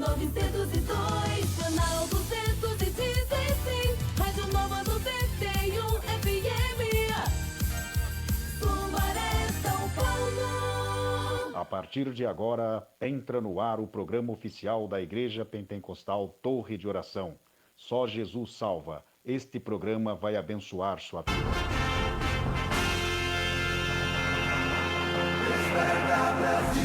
902, canal 216, Rádio Nova 91 FM, Sumaré, São Paulo. A partir de agora, entra no ar o programa oficial da Igreja Pentecostal Torre de Oração. Só Jesus salva. Este programa vai abençoar sua vida. Desperta, Brasil,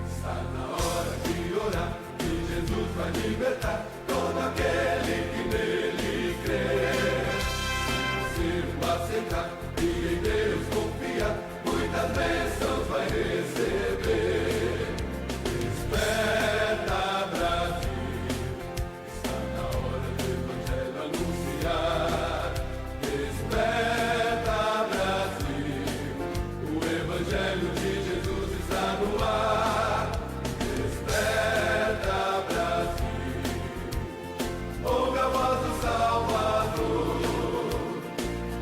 está na hora de orar, que Jesus vai libertar todo aquele que nele crê. Se o aceitar e em Deus confiar, muitas bênçãos vai receber. Desperta, Brasil, está na hora do Evangelho anunciar. Desperta, Brasil, o Evangelho de Jesus está no ar. Desperta, Brasil, ouve a voz do Salvador,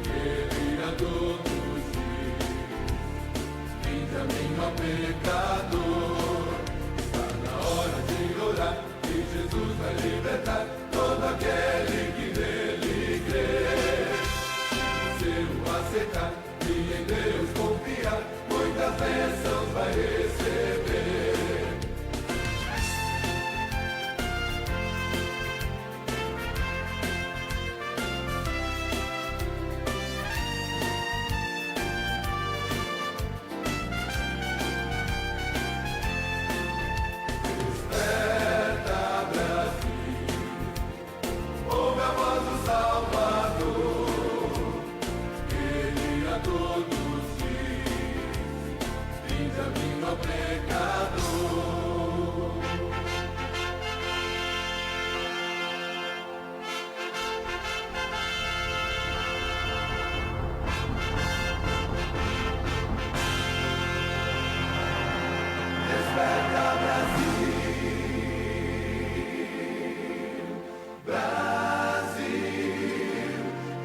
que Ele a todos diz: vinde a mim, ó pecador. Está na hora de orar, que Jesus vai libertar todo aquele que nele crê. Se o aceitar e em Deus confiar, muitas bênçãos vai receber. Desperta, Brasil, ouve a voz do Salvador, Ele a todos diz: vinde a mim, ó pecador. Desperta, Brasil, Brasil,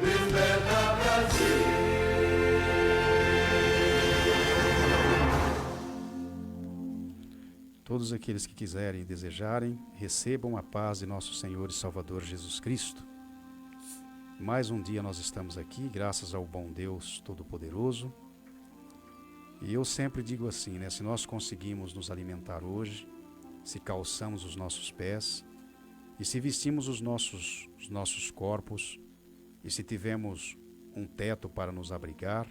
desperta, Brasil. Todos aqueles que quiserem e desejarem, recebam a paz de nosso Senhor e Salvador Jesus Cristo. Mais um dia nós estamos aqui, graças ao bom Deus Todo-Poderoso. E eu sempre digo assim, né? Se nós conseguimos nos alimentar hoje, se calçamos os nossos pés, e se vestimos os nossos corpos, e se tivemos um teto para nos abrigar,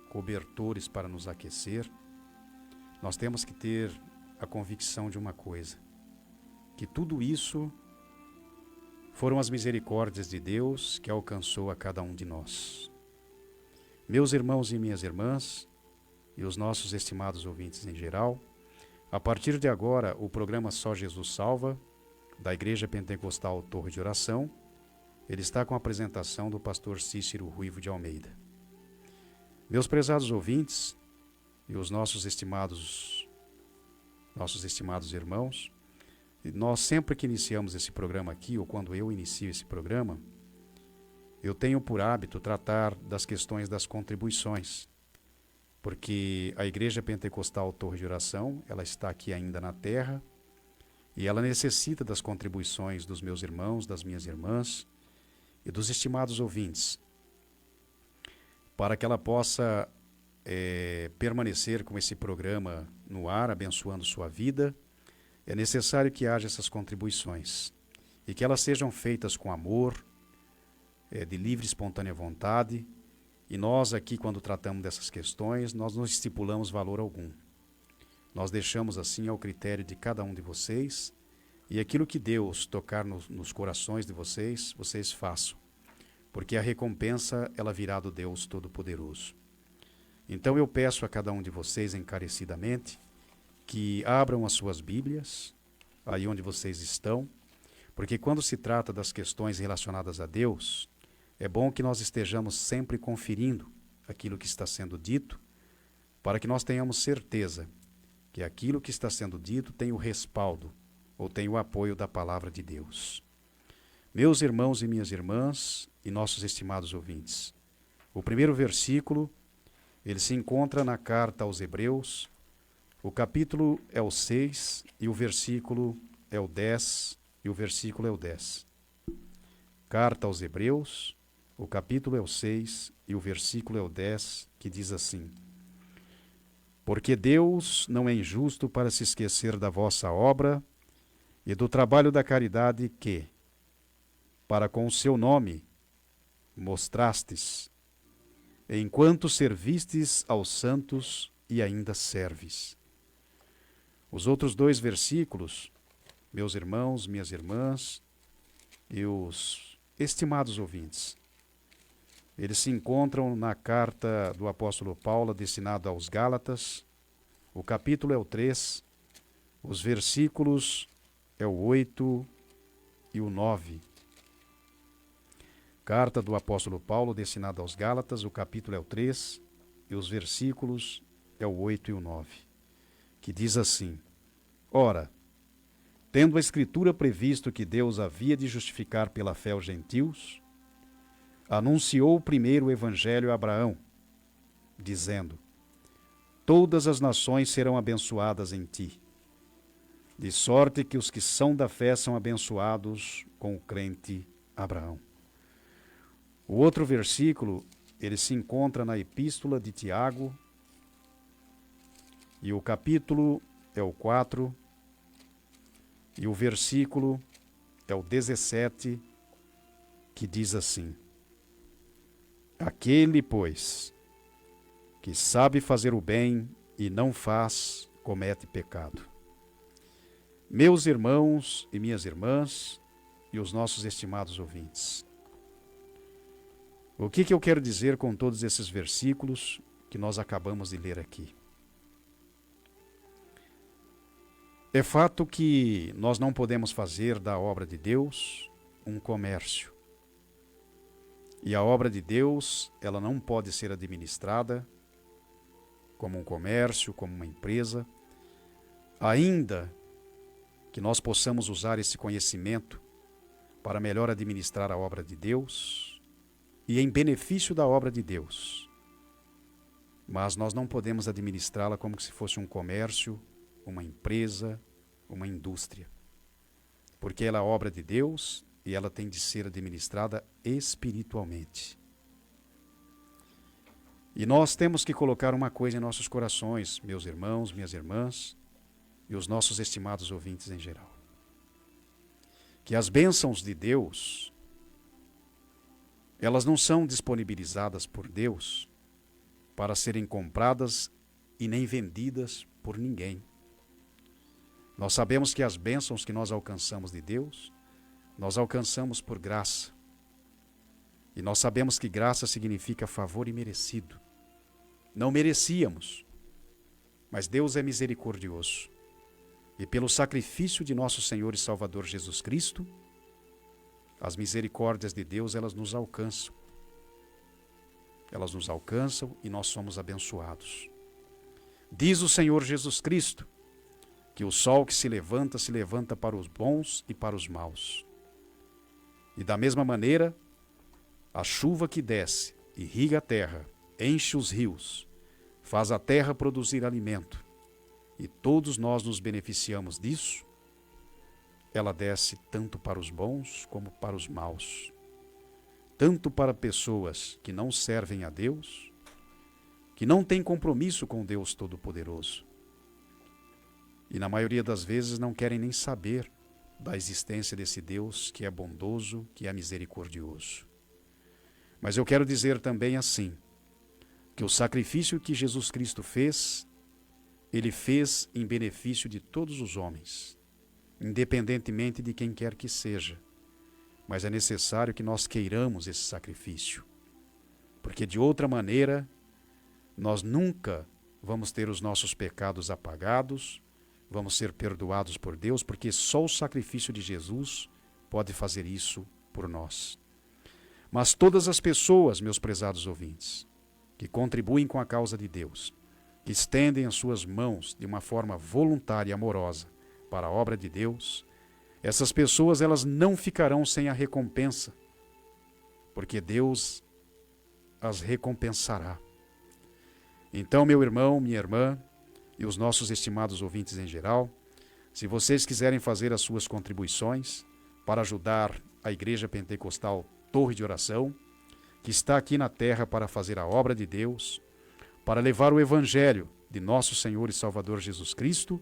cobertores para nos aquecer, nós temos que ter a convicção de uma coisa, que tudo isso foram as misericórdias de Deus que alcançou a cada um de nós. Meus irmãos e minhas irmãs, e os nossos estimados ouvintes em geral, a partir de agora o programa Só Jesus Salva, da Igreja Pentecostal Torre de Oração, ele está com a apresentação do pastor Cícero Ruivo de Almeida. Meus prezados ouvintes e os nossos estimados irmãos, nós sempre que iniciamos esse programa aqui, ou quando eu inicio esse programa, eu tenho por hábito tratar das questões das contribuições, porque a Igreja Pentecostal Torre de Oração, ela está aqui ainda na terra, e ela necessita das contribuições dos meus irmãos, das minhas irmãs e dos estimados ouvintes, para que ela possa permanecer com esse programa no ar, abençoando sua vida. É necessário que haja essas contribuições e que elas sejam feitas com amor, de livre e espontânea vontade. E nós aqui, quando tratamos dessas questões, nós não estipulamos valor algum. Nós deixamos assim ao critério de cada um de vocês, e aquilo que Deus tocar nos corações de vocês, vocês façam, porque a recompensa ela virá do Deus Todo-Poderoso. Então eu peço a cada um de vocês encarecidamente que abram as suas Bíblias, aí onde vocês estão, porque quando se trata das questões relacionadas a Deus, é bom que nós estejamos sempre conferindo aquilo que está sendo dito, para que nós tenhamos certeza que aquilo que está sendo dito tem o respaldo, ou tem o apoio da palavra de Deus. Meus irmãos e minhas irmãs e nossos estimados ouvintes, o primeiro versículo, ele se encontra na carta aos Hebreus, O capítulo é o 6 e o versículo é o 10 e o versículo é o 10. Carta aos Hebreus, o capítulo é o 6 e o versículo é o 10, que diz assim: Porque Deus não é injusto para se esquecer da vossa obra e do trabalho da caridade que, para com o seu nome, mostrastes, enquanto servistes aos santos e ainda serves. Os outros 2 versículos, meus irmãos, minhas irmãs e os estimados ouvintes, eles se encontram na carta do apóstolo Paulo destinada aos Gálatas. O capítulo é o 3, os versículos é o 8 e o 9. Carta do apóstolo Paulo destinada aos Gálatas, o capítulo é o 3 e os versículos é o 8 e o 9, que diz assim: Ora, tendo a Escritura previsto que Deus havia de justificar pela fé os gentios, anunciou primeiro o Evangelho a Abraão, dizendo: Todas as nações serão abençoadas em ti, de sorte que os que são da fé são abençoados com o crente Abraão. O outro versículo, ele se encontra na Epístola de Tiago, e o capítulo é o 4, e o versículo é o 17, que diz assim: Aquele, pois, que sabe fazer o bem e não faz, comete pecado. Meus irmãos e minhas irmãs e os nossos estimados ouvintes, o que eu quero dizer com todos esses versículos que nós acabamos de ler aqui? É fato que nós não podemos fazer da obra de Deus um comércio. E a obra de Deus, ela não pode ser administrada como um comércio, como uma empresa, ainda que nós possamos usar esse conhecimento para melhor administrar a obra de Deus e em benefício da obra de Deus. Mas nós não podemos administrá-la como se fosse um comércio, uma empresa, uma indústria. Porque ela é obra de Deus e ela tem de ser administrada espiritualmente. E nós temos que colocar uma coisa em nossos corações, meus irmãos, minhas irmãs e os nossos estimados ouvintes em geral. Que as bênçãos de Deus, elas não são disponibilizadas por Deus para serem compradas e nem vendidas por ninguém. Nós sabemos que as bênçãos que nós alcançamos de Deus, nós alcançamos por graça. E nós sabemos que graça significa favor imerecido. Não merecíamos, mas Deus é misericordioso. E pelo sacrifício de nosso Senhor e Salvador Jesus Cristo, as misericórdias de Deus, elas nos alcançam. Elas nos alcançam e nós somos abençoados. Diz o Senhor Jesus Cristo que o sol que se levanta para os bons e para os maus. E da mesma maneira, a chuva que desce, irriga a terra, enche os rios, faz a terra produzir alimento, e todos nós nos beneficiamos disso, ela desce tanto para os bons como para os maus. Tanto para pessoas que não servem a Deus, que não têm compromisso com Deus Todo-Poderoso, e na maioria das vezes não querem nem saber da existência desse Deus que é bondoso, que é misericordioso. Mas eu quero dizer também assim, que o sacrifício que Jesus Cristo fez, Ele fez em benefício de todos os homens, independentemente de quem quer que seja. Mas é necessário que nós queiramos esse sacrifício, porque de outra maneira, nós nunca vamos ter os nossos pecados apagados, vamos ser perdoados por Deus, porque só o sacrifício de Jesus pode fazer isso por nós. Mas todas as pessoas, meus prezados ouvintes, que contribuem com a causa de Deus, que estendem as suas mãos de uma forma voluntária e amorosa para a obra de Deus, essas pessoas, elas não ficarão sem a recompensa, porque Deus as recompensará. Então, meu irmão, minha irmã, e os nossos estimados ouvintes em geral, se vocês quiserem fazer as suas contribuições para ajudar a Igreja Pentecostal Torre de Oração, que está aqui na terra para fazer a obra de Deus, para levar o Evangelho de nosso Senhor e Salvador Jesus Cristo,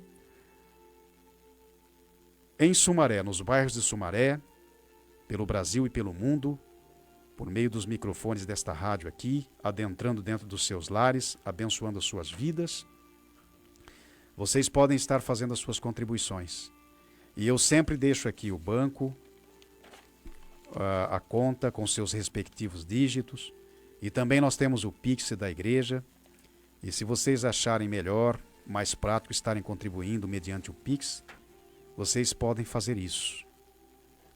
em Sumaré, nos bairros de Sumaré, pelo Brasil e pelo mundo, por meio dos microfones desta rádio aqui, adentrando dentro dos seus lares, abençoando as suas vidas, vocês podem estar fazendo as suas contribuições. E eu sempre deixo aqui o banco, a conta com seus respectivos dígitos, e também nós temos o Pix da igreja, e se vocês acharem melhor, mais prático estarem contribuindo mediante o Pix, vocês podem fazer isso.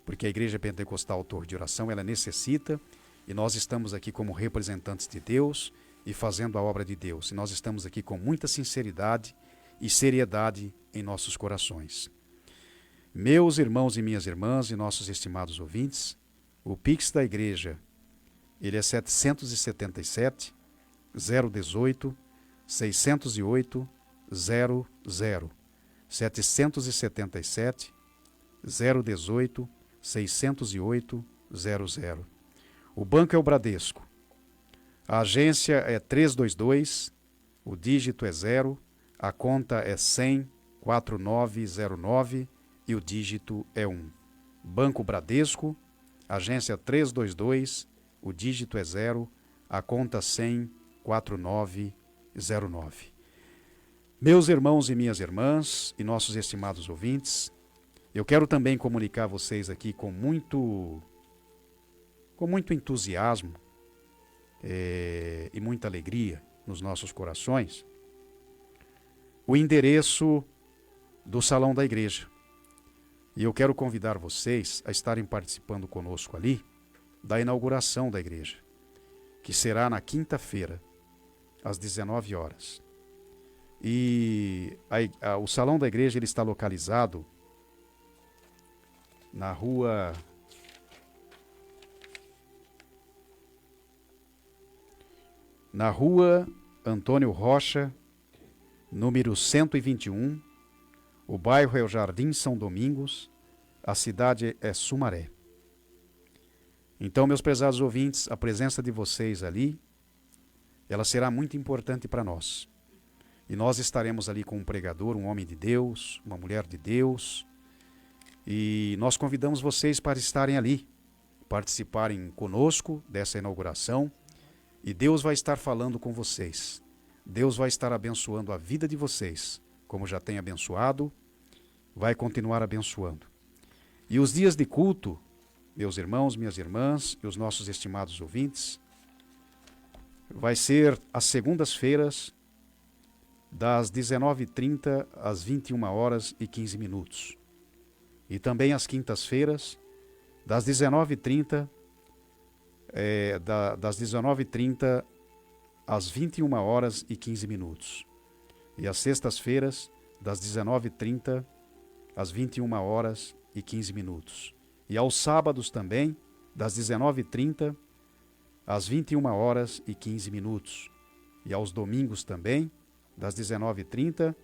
Porque a Igreja Pentecostal Torre de Oração, ela necessita, e nós estamos aqui como representantes de Deus e fazendo a obra de Deus. E nós estamos aqui com muita sinceridade e seriedade em nossos corações. Meus irmãos e minhas irmãs e nossos estimados ouvintes, o Pix da igreja, ele é 777 018 608 00. 777 018 608 00. O banco é o Bradesco. A agência é 322, o dígito é 0, a conta é 100 4909 e o dígito é 1. Banco Bradesco, agência 322, o dígito é 0, a conta 100 4909. Meus irmãos e minhas irmãs e nossos estimados ouvintes, eu quero também comunicar a vocês aqui com muito entusiasmo e muita alegria nos nossos corações, o endereço do salão da igreja. E eu quero convidar vocês a estarem participando conosco ali da inauguração da igreja, que será na quinta-feira, às 19 horas. E o salão da igreja ele está localizado na rua Antônio Rocha, número 121. O bairro é o Jardim São Domingos, a cidade é Sumaré. Então, meus prezados ouvintes, a presença de vocês ali, ela será muito importante para nós. E nós estaremos ali com um pregador, um homem de Deus, uma mulher de Deus. E nós convidamos vocês para estarem ali, participarem conosco dessa inauguração. E Deus vai estar falando com vocês. Deus vai estar abençoando a vida de vocês, como já tem abençoado, vai continuar abençoando. E os dias de culto, meus irmãos, minhas irmãs e os nossos estimados ouvintes, vai ser às segundas-feiras, das 19h30 às 21h15. E também às quintas-feiras, das 19h30 às 21h15. E às sextas-feiras, das 19h30 às 21h15. E aos sábados também, das 19h30 às 21h15. E aos domingos também, das 19h30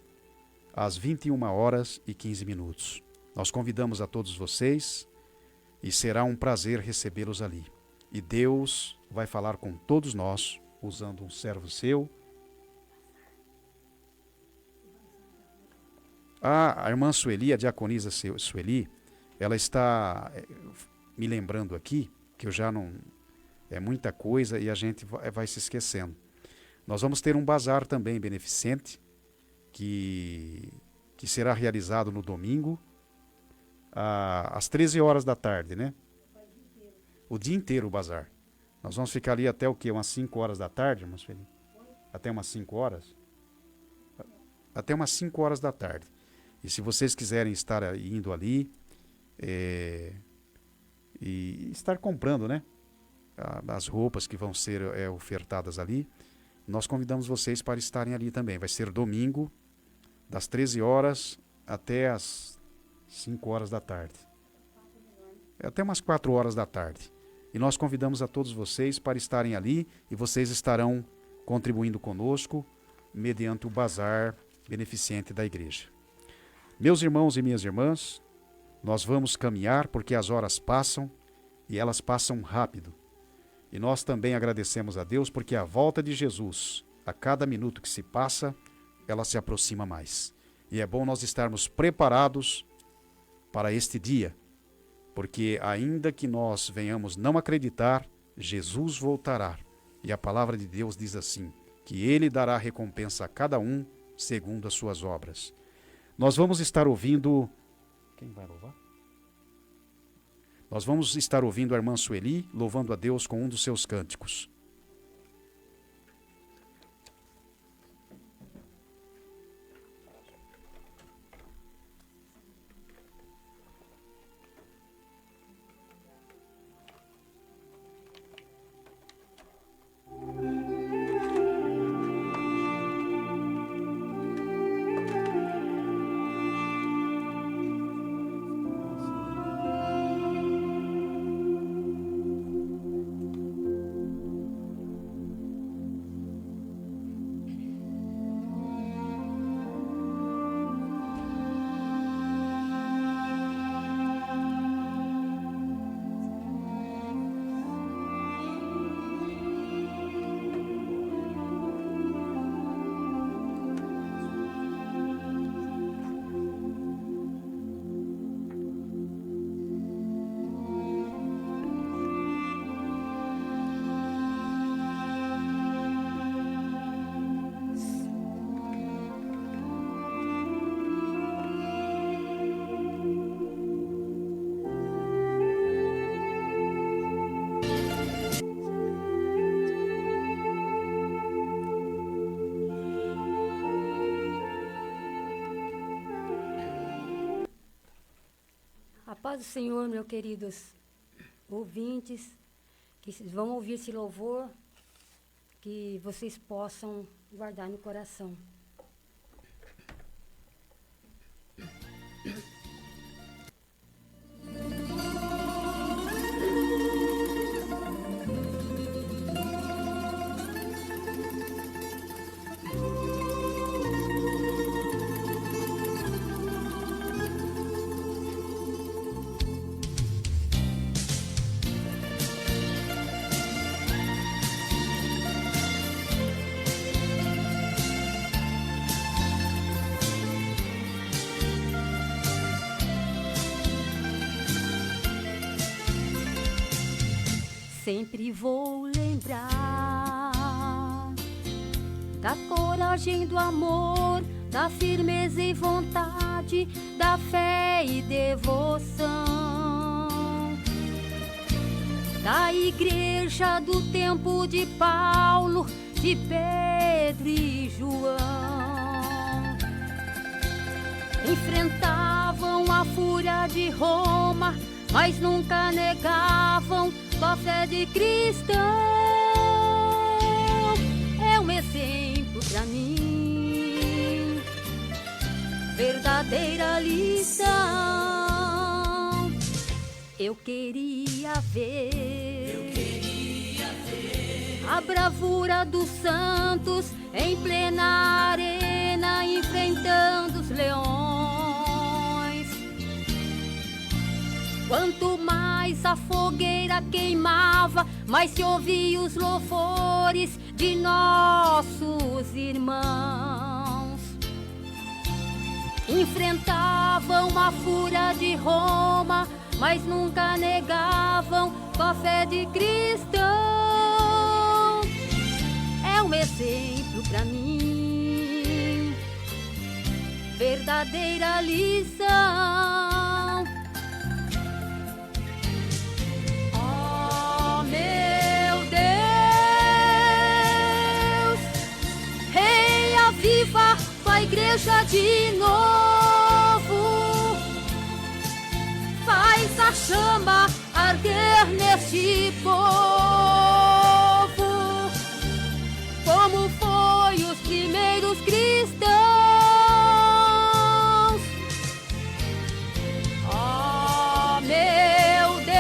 às 21h15. Nós convidamos a todos vocês e será um prazer recebê-los ali. E Deus vai falar com todos nós, usando um servo seu. A irmã Sueli, a diaconisa Sueli, ela está me lembrando aqui, que eu já não... É muita coisa e a gente vai se esquecendo. Nós vamos ter um bazar também beneficente, que será realizado no domingo, às 13 horas da tarde, né? O dia inteiro o bazar. Nós vamos ficar ali até o quê? Umas 5 horas da tarde, irmã Sueli? Até umas 5 horas? Até umas 5 horas da tarde. E se vocês quiserem estar indo ali e estar comprando, né? As roupas que vão ser ofertadas ali, nós convidamos vocês para estarem ali também. Vai ser domingo, das 13 horas até as 5 horas da tarde. Até umas 4 horas da tarde. E nós convidamos a todos vocês para estarem ali e vocês estarão contribuindo conosco mediante o bazar beneficente da igreja. Meus irmãos e minhas irmãs, nós vamos caminhar porque as horas passam e elas passam rápido. E nós também agradecemos a Deus porque a volta de Jesus, a cada minuto que se passa, ela se aproxima mais. E é bom nós estarmos preparados para este dia, porque ainda que nós venhamos não acreditar, Jesus voltará. E a palavra de Deus diz assim, que Ele dará recompensa a cada um segundo as suas obras. Nós vamos estar ouvindo... Quem vai louvar? Nós vamos estar ouvindo a irmã Sueli louvando a Deus com um dos seus cânticos. A paz do Senhor, meus queridos ouvintes, que vão ouvir esse louvor, que vocês possam guardar no coração. Sempre vou lembrar da coragem, do amor, da firmeza e vontade, da fé e devoção, da igreja do tempo de Paulo, de Pedro e João. Enfrentavam a fúria de Roma, mas nunca negavam a fé de cristão. É um exemplo pra mim, verdadeira lição. Eu queria ver a bravura dos santos em plena arena, enfrentando os leões. Quanto mais a fogueira queimava, mais se ouvia os louvores de nossos irmãos. Enfrentavam a fúria de Roma, mas nunca negavam a fé de cristão. É um exemplo pra mim, verdadeira lição. Meu Deus, reaviva a igreja de novo, faz a chama arder neste povo, como foi os primeiros cristãos. Oh, meu Deus,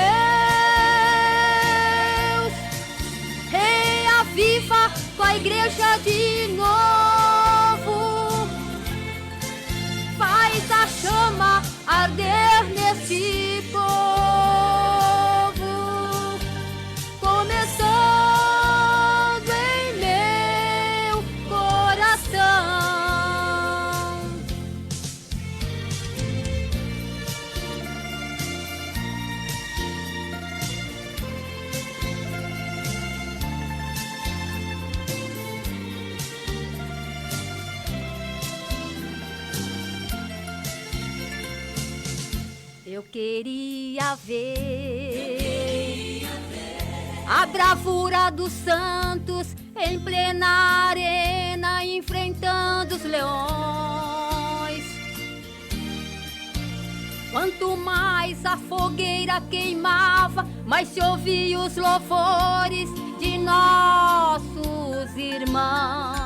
reaviva a igreja de novo, eu queria ver a bravura dos santos em plena arena enfrentando os leões. Quanto mais a fogueira queimava, mais se ouvia os louvores de nossos irmãos.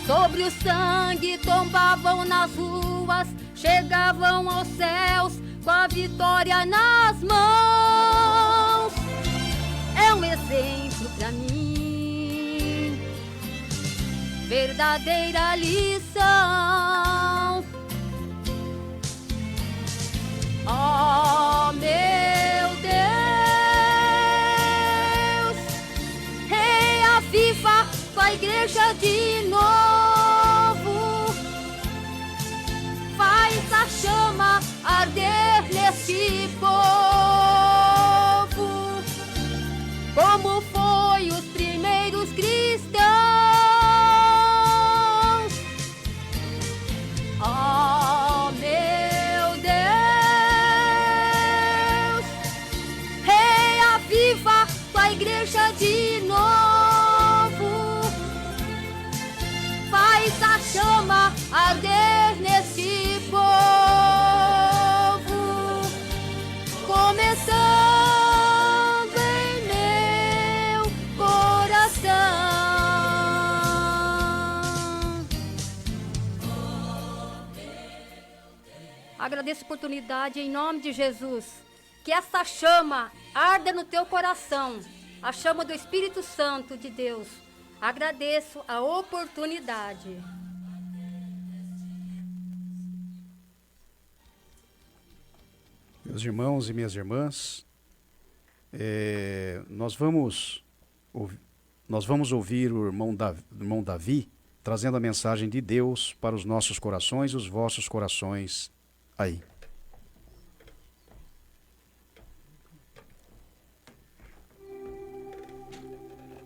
Sobre o sangue tombavam nas ruas, chegavam aos céus com a vitória nas mãos. É um exemplo pra mim, verdadeira lição. Oh, meu Deus, reaviva tua igreja de novo. Faz a chama arder nesse povo, como foi os primeiros cristãos. Oh, meu Deus, reaviva tua igreja de novo. Faz a chama arder nesse povo, começando em meu coração. Agradeço a oportunidade em nome de Jesus. Que essa chama arda no teu coração, a chama do Espírito Santo de Deus. Agradeço a oportunidade. Meus irmãos e minhas irmãs, nós vamos ouvir o irmão Davi trazendo a mensagem de Deus para os nossos corações e os vossos corações aí.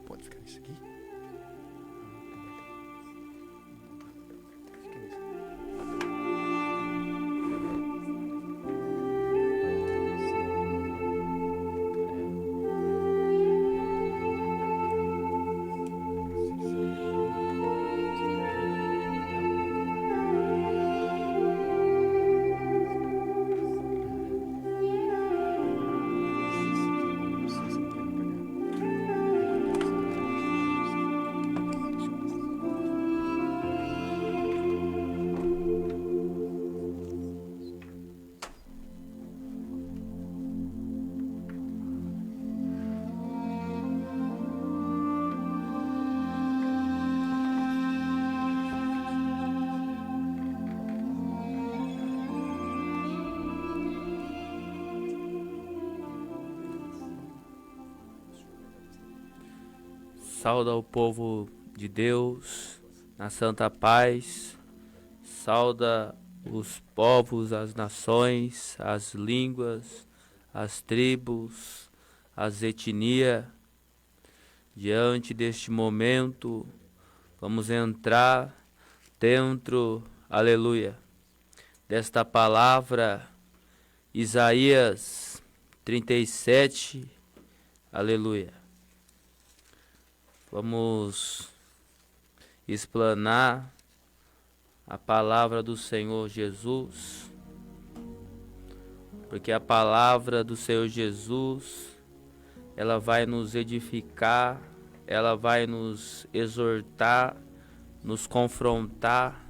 Pode ficar isso aqui? Sauda o povo de Deus na santa paz. Sauda os povos, as nações, as línguas, as tribos, as etnias. Diante deste momento, vamos entrar dentro, aleluia, desta palavra, Isaías 37, aleluia. Vamos explanar a palavra do Senhor Jesus, porque a palavra do Senhor Jesus, ela vai nos edificar, ela vai nos exortar, nos confrontar,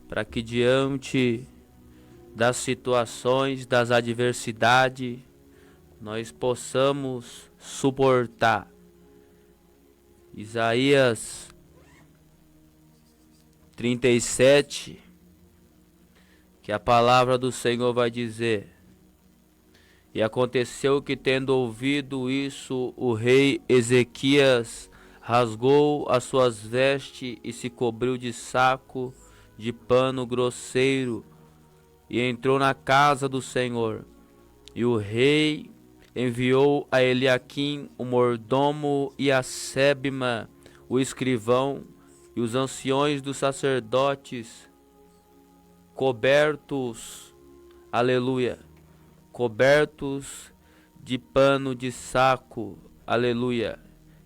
para que diante das situações, das adversidades, nós possamos suportar. Isaías 37, que a palavra do Senhor vai dizer: e aconteceu que, tendo ouvido isso, o rei Ezequias rasgou as suas vestes e se cobriu de saco de pano grosseiro e entrou na casa do Senhor. E o rei enviou a Eliaquim, o mordomo, e a Sebma, o escrivão, e os anciões dos sacerdotes, cobertos, aleluia, cobertos de pano de saco, aleluia,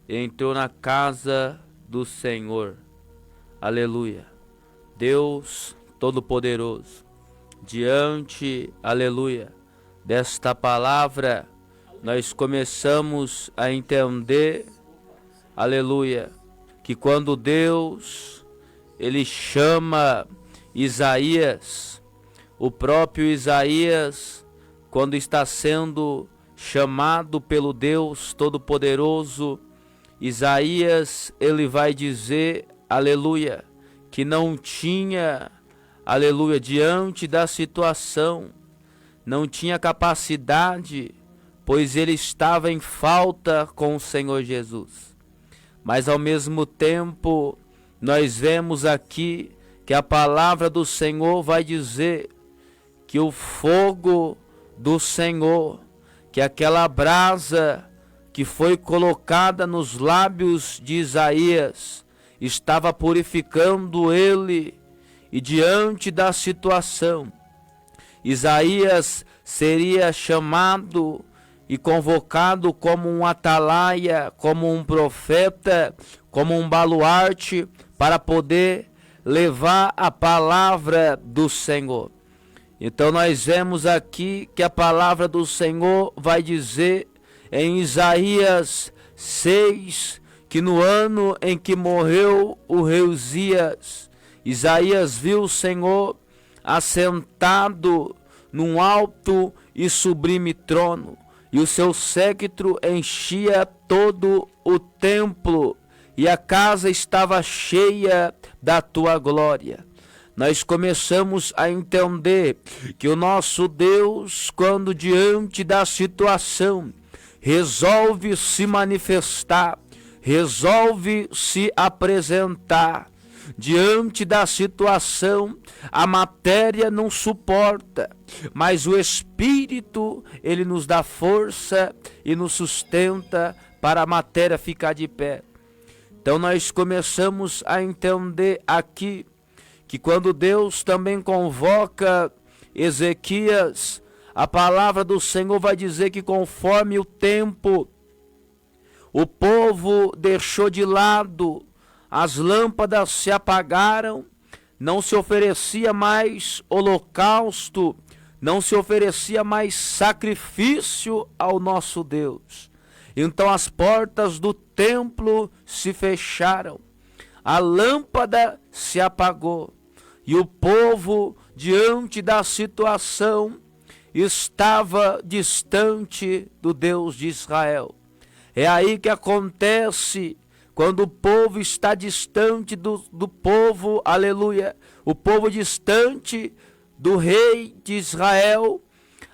entrou na casa do Senhor, aleluia. Deus Todo-Poderoso, diante, aleluia, desta palavra, nós começamos a entender, aleluia, que quando Deus, Ele chama Isaías, o próprio Isaías, quando está sendo chamado pelo Deus Todo-Poderoso, Isaías, ele vai dizer, aleluia, que não tinha, aleluia, diante da situação, não tinha capacidade, pois ele estava em falta com o Senhor Jesus. Mas ao mesmo tempo, nós vemos aqui que a palavra do Senhor vai dizer que o fogo do Senhor, que aquela brasa que foi colocada nos lábios de Isaías, estava purificando ele, e diante da situação, Isaías seria chamado e convocado como um atalaia, como um profeta, como um baluarte, para poder levar a palavra do Senhor. Então nós vemos aqui que a palavra do Senhor vai dizer em Isaías 6, que no ano em que morreu o rei Uzias, Isaías viu o Senhor assentado num alto e sublime trono, e o seu séquito enchia todo o templo, e a casa estava cheia da tua glória. Nós começamos a entender que o nosso Deus, quando diante da situação, resolve se manifestar, resolve se apresentar. Diante da situação, a matéria não suporta, mas o Espírito, ele nos dá força e nos sustenta para a matéria ficar de pé. Então nós começamos a entender aqui que quando Deus também convoca Ezequias, a palavra do Senhor vai dizer que conforme o tempo, o povo deixou de lado, as lâmpadas se apagaram, não se oferecia mais holocausto, não se oferecia mais sacrifício ao nosso Deus. Então as portas do templo se fecharam, a lâmpada se apagou, e o povo, diante da situação, estava distante do Deus de Israel. É aí que acontece, quando o povo está distante do povo, aleluia, o povo distante do rei de Israel,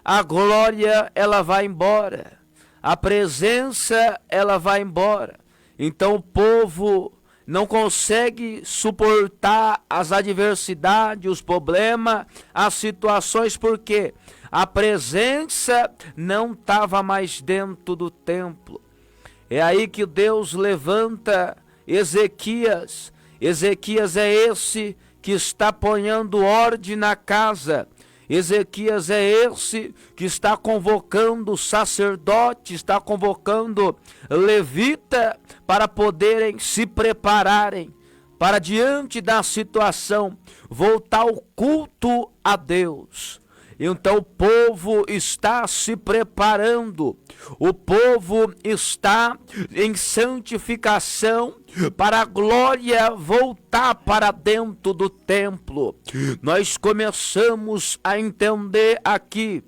a glória ela vai embora, a presença ela vai embora. Então o povo não consegue suportar as adversidades, os problemas, as situações, porque a presença não estava mais dentro do templo. É aí que Deus levanta Ezequias. Ezequias é esse que está ponhando ordem na casa. Ezequias é esse que está convocando sacerdotes, está convocando levita para poderem se prepararem para, diante da situação, voltar ao culto a Deus. Então o povo está se preparando, o povo está em santificação para a glória voltar para dentro do templo. Nós começamos a entender aqui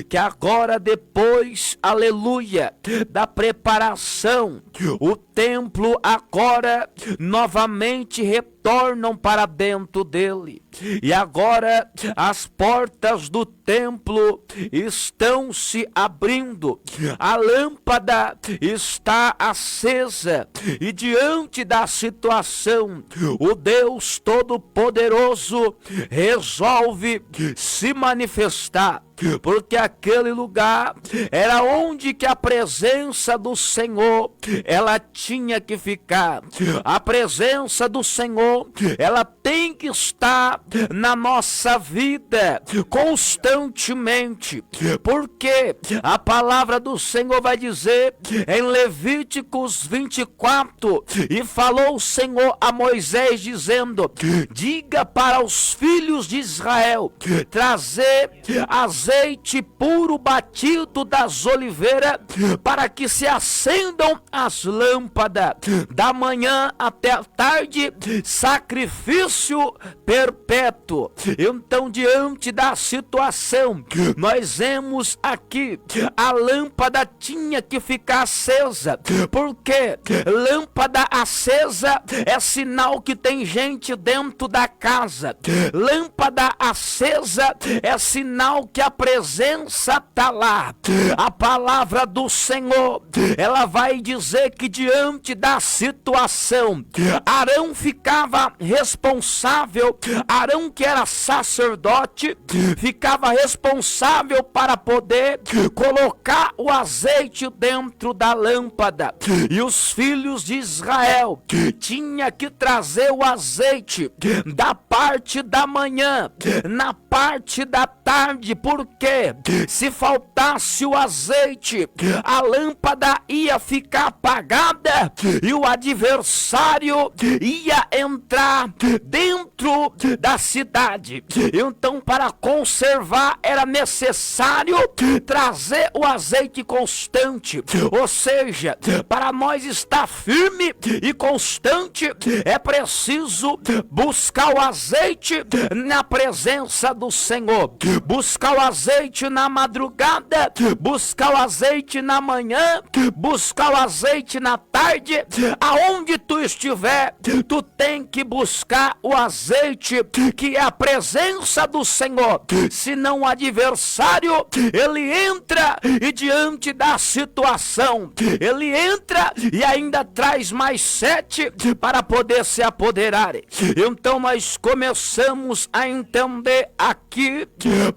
que agora, depois, aleluia, da preparação, o templo agora novamente retornam para dentro dele. E agora as portas do templo estão se abrindo, a lâmpada está acesa, e diante da situação, o Deus Todo-Poderoso resolve se manifestar. porque aquele lugar era onde que a presença do Senhor, ela tinha que ficar. A presença do Senhor, ela tem que estar na nossa vida constantemente, porque a palavra do Senhor vai dizer em Levíticos 24, e falou o Senhor a Moisés dizendo: diga para os filhos de Israel trazer azeite puro batido das oliveiras, para que se acendam as lâmpadas da manhã até a tarde, sacrifício perpétuo. Então, diante da situação, nós vemos aqui a lâmpada tinha que ficar acesa, porque lâmpada acesa é sinal que tem gente dentro da casa. Lâmpada acesa é sinal que a presença está lá. A palavra do Senhor, ela vai dizer que diante da situação, Arão ficava responsável, Arão que era sacerdote, ficava responsável para poder colocar o azeite dentro da lâmpada, e os filhos de Israel tinha que trazer o azeite da parte da manhã, na parte da tarde, porque se faltasse o azeite, a lâmpada ia ficar apagada e o adversário ia entrar dentro da cidade. Então, para conservar, era necessário trazer o azeite constante, ou seja, para nós estar firme e constante, é preciso buscar o azeite na presença do Senhor, buscar o azeite na madrugada, buscar o azeite na manhã, buscar o azeite na tarde. Aonde tu estiver, tu tem que buscar o azeite, que é a presença do Senhor. Senão o adversário, ele entra e diante da situação, ele entra e ainda traz mais 7 para poder se apoderar. Então nós começamos a entender aqui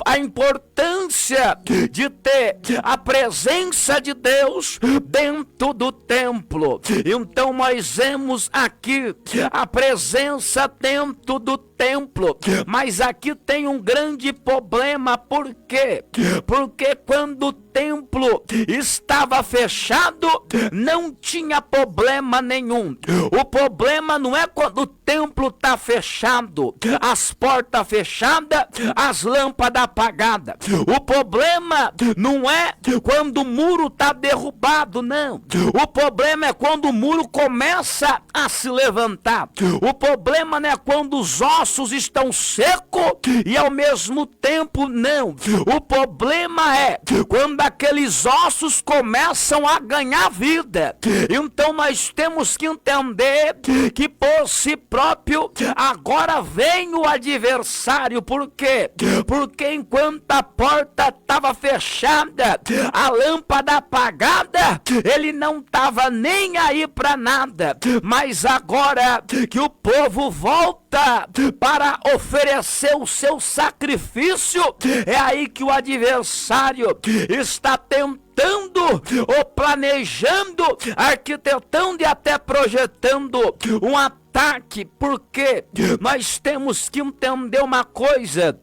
a importância de ter a presença de Deus dentro do templo. Então nós vemos aqui a presença dentro do templo, mas aqui tem um grande problema. Por quê? Porque quando o templo estava fechado, não tinha problema nenhum. O problema não é quando o templo está fechado, as portas fechadas, as lâmpadas apagadas. O problema não é quando o muro está derrubado, não. O problema é quando o muro começa a se levantar. O problema não é quando os ossos estão secos e ao mesmo tempo não. O problema é quando aqueles ossos começam a ganhar vida. Então nós temos que entender que por si próprio agora vem o adversário. Por quê? Porque enquanto a porta estava fechada, a lâmpada apagada, ele não estava nem aí para nada. Mas agora que o povo volta para oferecer o seu sacrifício, é aí que o adversário está tentando, ou planejando, arquitetando e até projetando um ataque. Porque nós temos que entender uma coisa,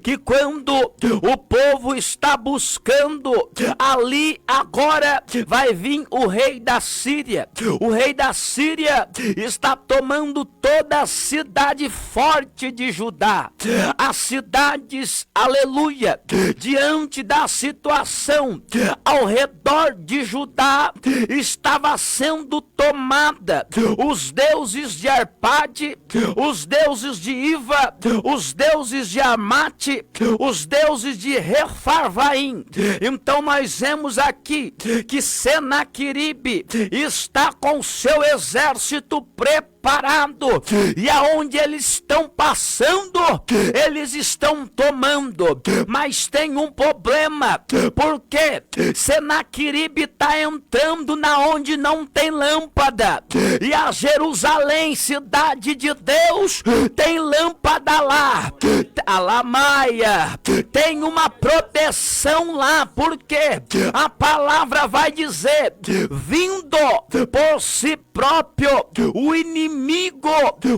que quando o povo está buscando ali, agora vai vir o rei da Síria. O rei da Síria está tomando toda a cidade forte de Judá. As cidades, aleluia, diante da situação ao redor de Judá, estava sendo tomada. Os deuses de Arpade, os deuses de Iva, os deuses de Amate, os deuses de Refarvaim. Então nós vemos aqui que Senaqueribe está com seu exército preparado preparado, e aonde eles estão passando, eles estão tomando. Mas tem um problema, porque Senaqueribe está entrando na onde não tem lâmpada, e a Jerusalém, cidade de Deus, tem lâmpada lá. Alamaia, tem uma proteção lá, porque a palavra vai dizer: vindo por si próprio o inimigo,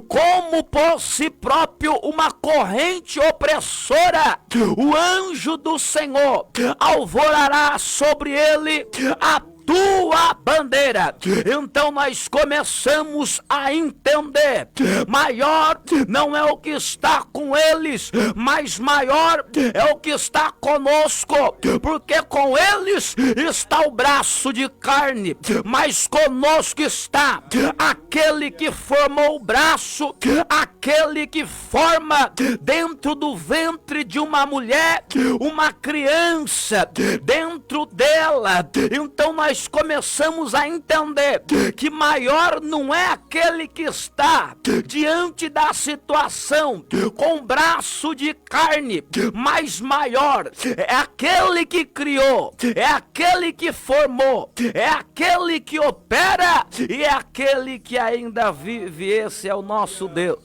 como por si próprio uma corrente opressora, o anjo do Senhor alvorará sobre ele a tua bandeira. Então nós começamos a entender: maior não é o que está com eles, mas maior é o que está conosco, porque com eles está o braço de carne, mas conosco está aquele que formou o braço, aquele que forma dentro do ventre de uma mulher uma criança, dentro dela. Então nós começamos a entender que maior não é aquele que está diante da situação com braço de carne, mas maior é aquele que criou, é aquele que formou, é aquele que opera e é aquele que ainda vive. Esse é o nosso Deus.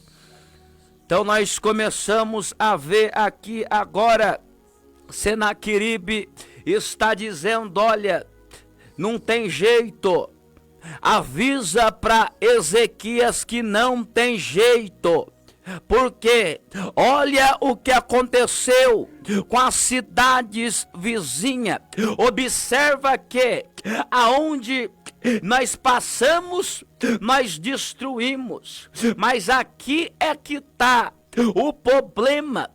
Então nós começamos a ver aqui agora, Senaqueribe está dizendo: olha, não tem jeito. Avisa para Ezequias que não tem jeito, porque olha o que aconteceu com as cidades vizinhas. Observa que aonde nós passamos, nós destruímos, mas aqui é que está o problema.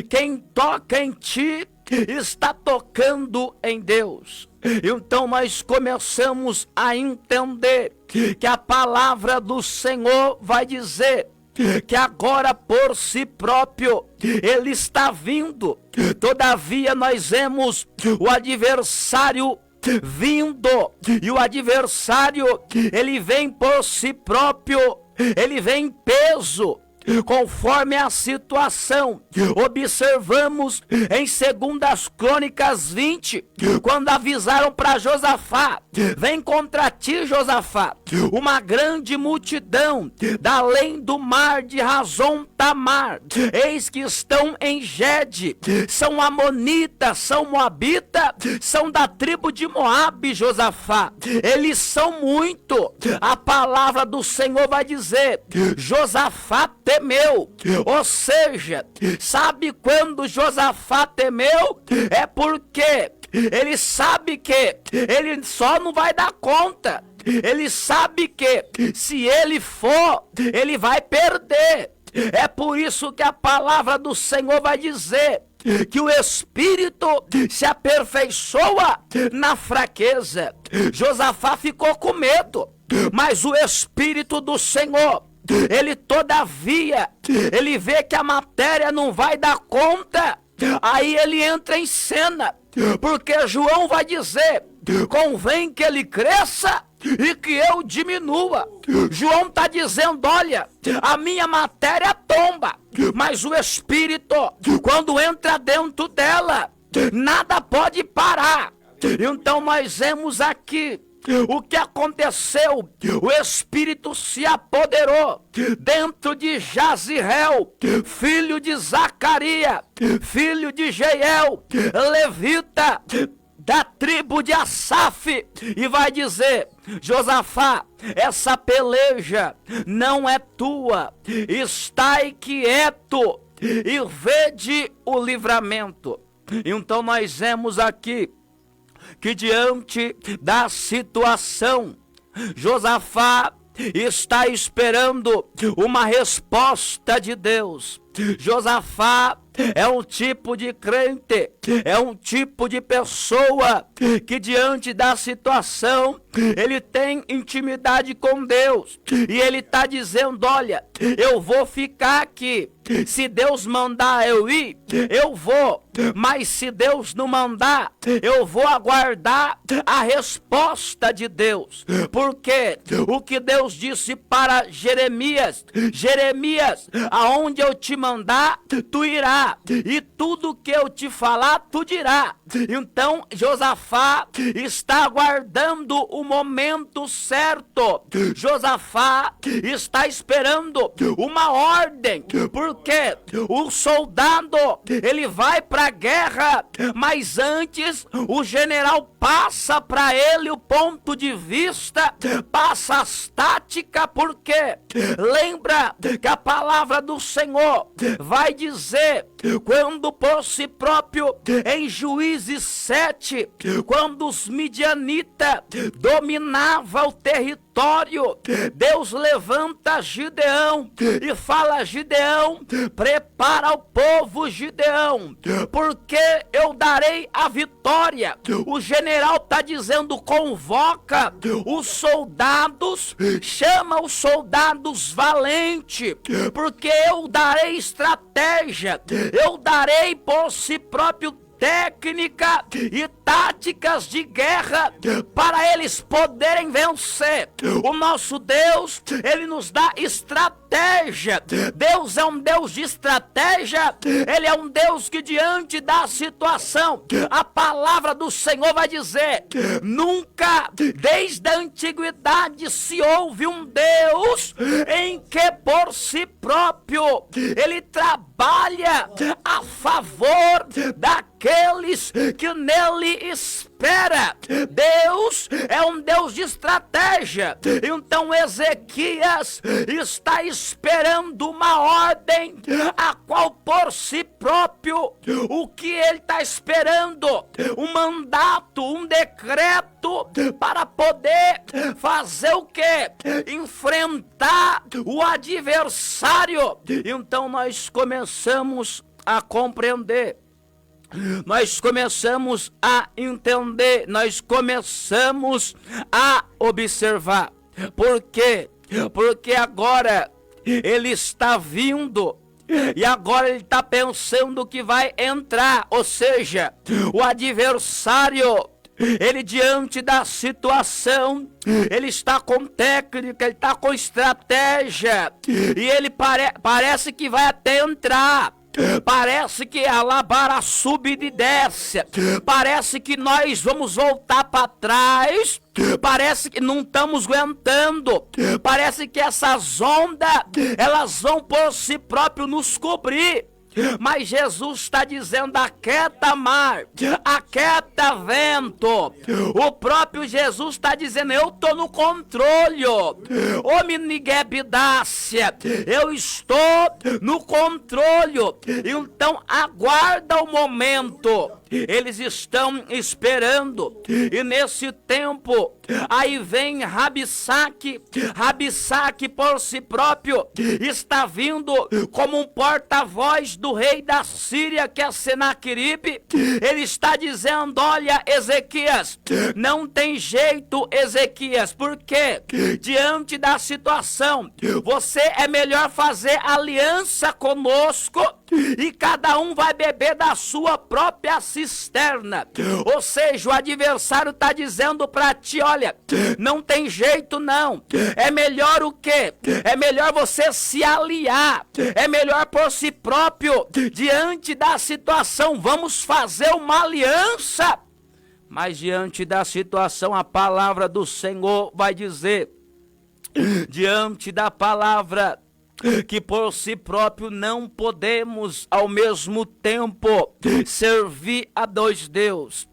Quem toca em ti está tocando em Deus. Então nós começamos a entender que a palavra do Senhor vai dizer que agora por si próprio ele está vindo. Todavia nós vemos o adversário vindo, e o adversário, ele vem por si próprio, ele vem em peso, conforme a situação. Observamos em 2 Crônicas 20, quando avisaram para Josafá: vem contra ti, Josafá, uma grande multidão da além do mar de Razon Tamar, eis que estão em Gede, são amonitas, são moabitas, são da tribo de Moabe, Josafá, eles são muito. A palavra do Senhor vai dizer: Josafá temeu. Ou seja, sabe quando Josafá temeu? É porque ele sabe que ele só não vai dar conta. Ele sabe que se ele for, ele vai perder. É por isso que a palavra do Senhor vai dizer que o Espírito se aperfeiçoa na fraqueza. Josafá ficou com medo, mas o Espírito do Senhor, ele todavia, ele vê que a matéria não vai dar conta, aí ele entra em cena, porque João vai dizer: convém que ele cresça e que eu diminua. João está dizendo: olha, a minha matéria tomba, mas o Espírito, quando entra dentro dela, nada pode parar. Então nós vemos aqui o que aconteceu. O Espírito se apoderou dentro de Jaziel, filho de Zacarias, filho de Jeiel, levita da tribo de Asaf, e vai dizer: Josafá, essa peleja não é tua, estai quieto e vede o livramento. Então nós vemos aqui que diante da situação, Josafá está esperando uma resposta de Deus. Josafá é um tipo de crente, é um tipo de pessoa que diante da situação, ele tem intimidade com Deus. E ele está dizendo, olha, eu vou ficar aqui. Se Deus mandar eu ir, eu vou. Mas se Deus não mandar, eu vou aguardar a resposta de Deus. Porque o que Deus disse para Jeremias, Jeremias, aonde eu te mandar, tu irá. E tudo que eu te falar, tu dirá. Então Josafá está aguardando o momento certo. Josafá está esperando uma ordem, porque o soldado, ele vai para a guerra, mas antes o general passa para ele o ponto de vista, passa as táticas, porque lembra que a palavra do Senhor vai dizer, quando por si próprio, em Juízes 7, quando os midianitas dominavam o território, Deus levanta Gideão e fala a Gideão, prepara o povo, Gideão, porque eu darei a vitória. O general está dizendo, convoca os soldados, chama os soldados valentes, porque eu darei estratégia, eu darei por si próprio técnica e táticas de guerra para eles poderem vencer. O nosso Deus, ele nos dá estratégia. Deus é um Deus de estratégia. Ele é um Deus que diante da situação, a palavra do Senhor vai dizer, nunca desde a antiguidade se ouve um Deus em que por si próprio ele trabalha a favor daqueles que nele espera. Deus é um Deus de estratégia. Então Ezequias está esperando uma ordem, a qual por si próprio, o que ele está esperando? Um mandato, um decreto, para poder fazer o quê? Enfrentar o adversário. Então nós começamos a compreender, nós começamos a entender, nós começamos a observar. Por quê? Porque agora ele está vindo e agora ele está pensando que vai entrar, ou seja, o adversário, ele diante da situação, ele está com técnica, ele está com estratégia, e ele parece que vai até entrar. Parece que a labara sube e desce. Parece que nós vamos voltar para trás. Parece que não estamos aguentando. Parece que essas ondas, elas vão por si próprio nos cobrir. Mas Jesus está dizendo, aquieta mar, aquieta vento. O próprio Jesus está dizendo, eu estou no controle. Ô Miniguebidácia, eu estou no controle. Então aguarda o momento. Eles estão esperando. E nesse tempo, aí vem Rabsaque. Rabsaque por si próprio está vindo como um porta-voz do rei da Síria, que é Senaqueribe. Ele está dizendo, olha Ezequias, não tem jeito Ezequias, porque diante da situação, você é melhor fazer aliança conosco, e cada um vai beber da sua própria cisterna. Ou seja, o adversário está dizendo para ti, olha, não tem jeito não, é melhor o quê? É melhor você se aliar, é melhor por si próprio, diante da situação, vamos fazer uma aliança. Mas diante da situação, a palavra do Senhor vai dizer, diante da palavra, que por si próprio não podemos ao mesmo tempo servir a dois deuses.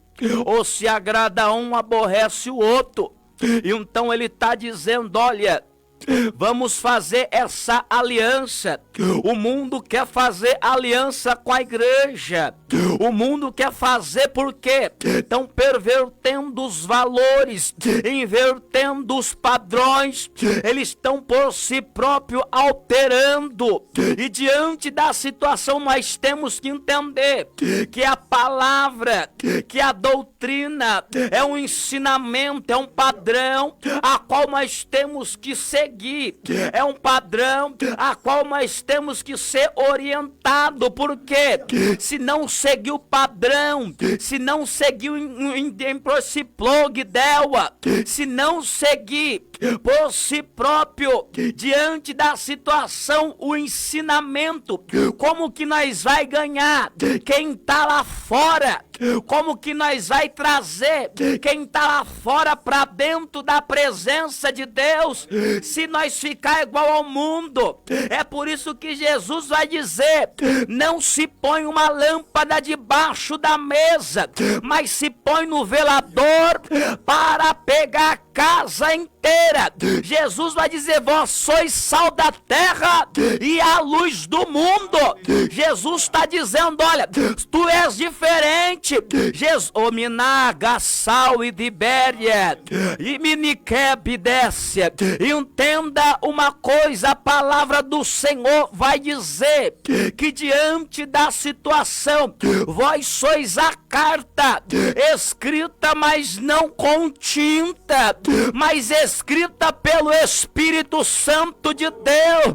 Ou se agrada um, aborrece o outro. Então ele está dizendo, olha, Vamos fazer essa aliança. O mundo quer fazer aliança com a igreja. O mundo quer fazer porque estão pervertendo os valores, invertendo os padrões. Eles estão por si próprio alterando. E diante da situação nós temos que entender que a palavra, que a doutrina é um ensinamento, é um padrão a qual nós temos que seguir. É um padrão a qual nós temos que ser orientado, porque se não seguir o padrão, se não seguir em prosciplog dela, se não seguir por si próprio, diante da situação, o ensinamento, como que nós vai ganhar quem está lá fora? Como que nós vai trazer quem está lá fora para dentro da presença de Deus, se nós ficar igual ao mundo? É por isso que Jesus vai dizer: não se põe uma lâmpada debaixo da mesa, mas se põe no velador para pegar a casa inteira. Jesus vai dizer: vós sois sal da terra e a luz do mundo. Jesus está dizendo: olha, tu és diferente. Jesus, Ominaga, sal e Dibéria, e Miniquebidécia. Entenda uma coisa, a palavra do Senhor vai dizer que diante da situação, vós sois a carta escrita, mas não com tinta, mas escrita pelo Espírito Santo de Deus.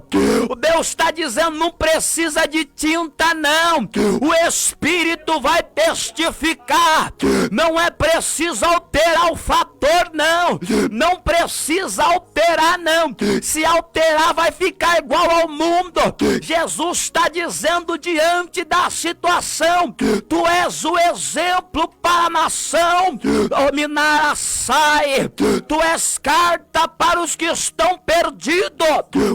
O Deus está dizendo: não precisa de tinta não, o Espírito vai testificar. Não é preciso alterar o fator não, não precisa alterar não, se alterar vai ficar igual ao mundo. Jesus está dizendo diante da situação: tu és o exemplo para a nação. Ominarasai, tu és carta para os que estão perdidos.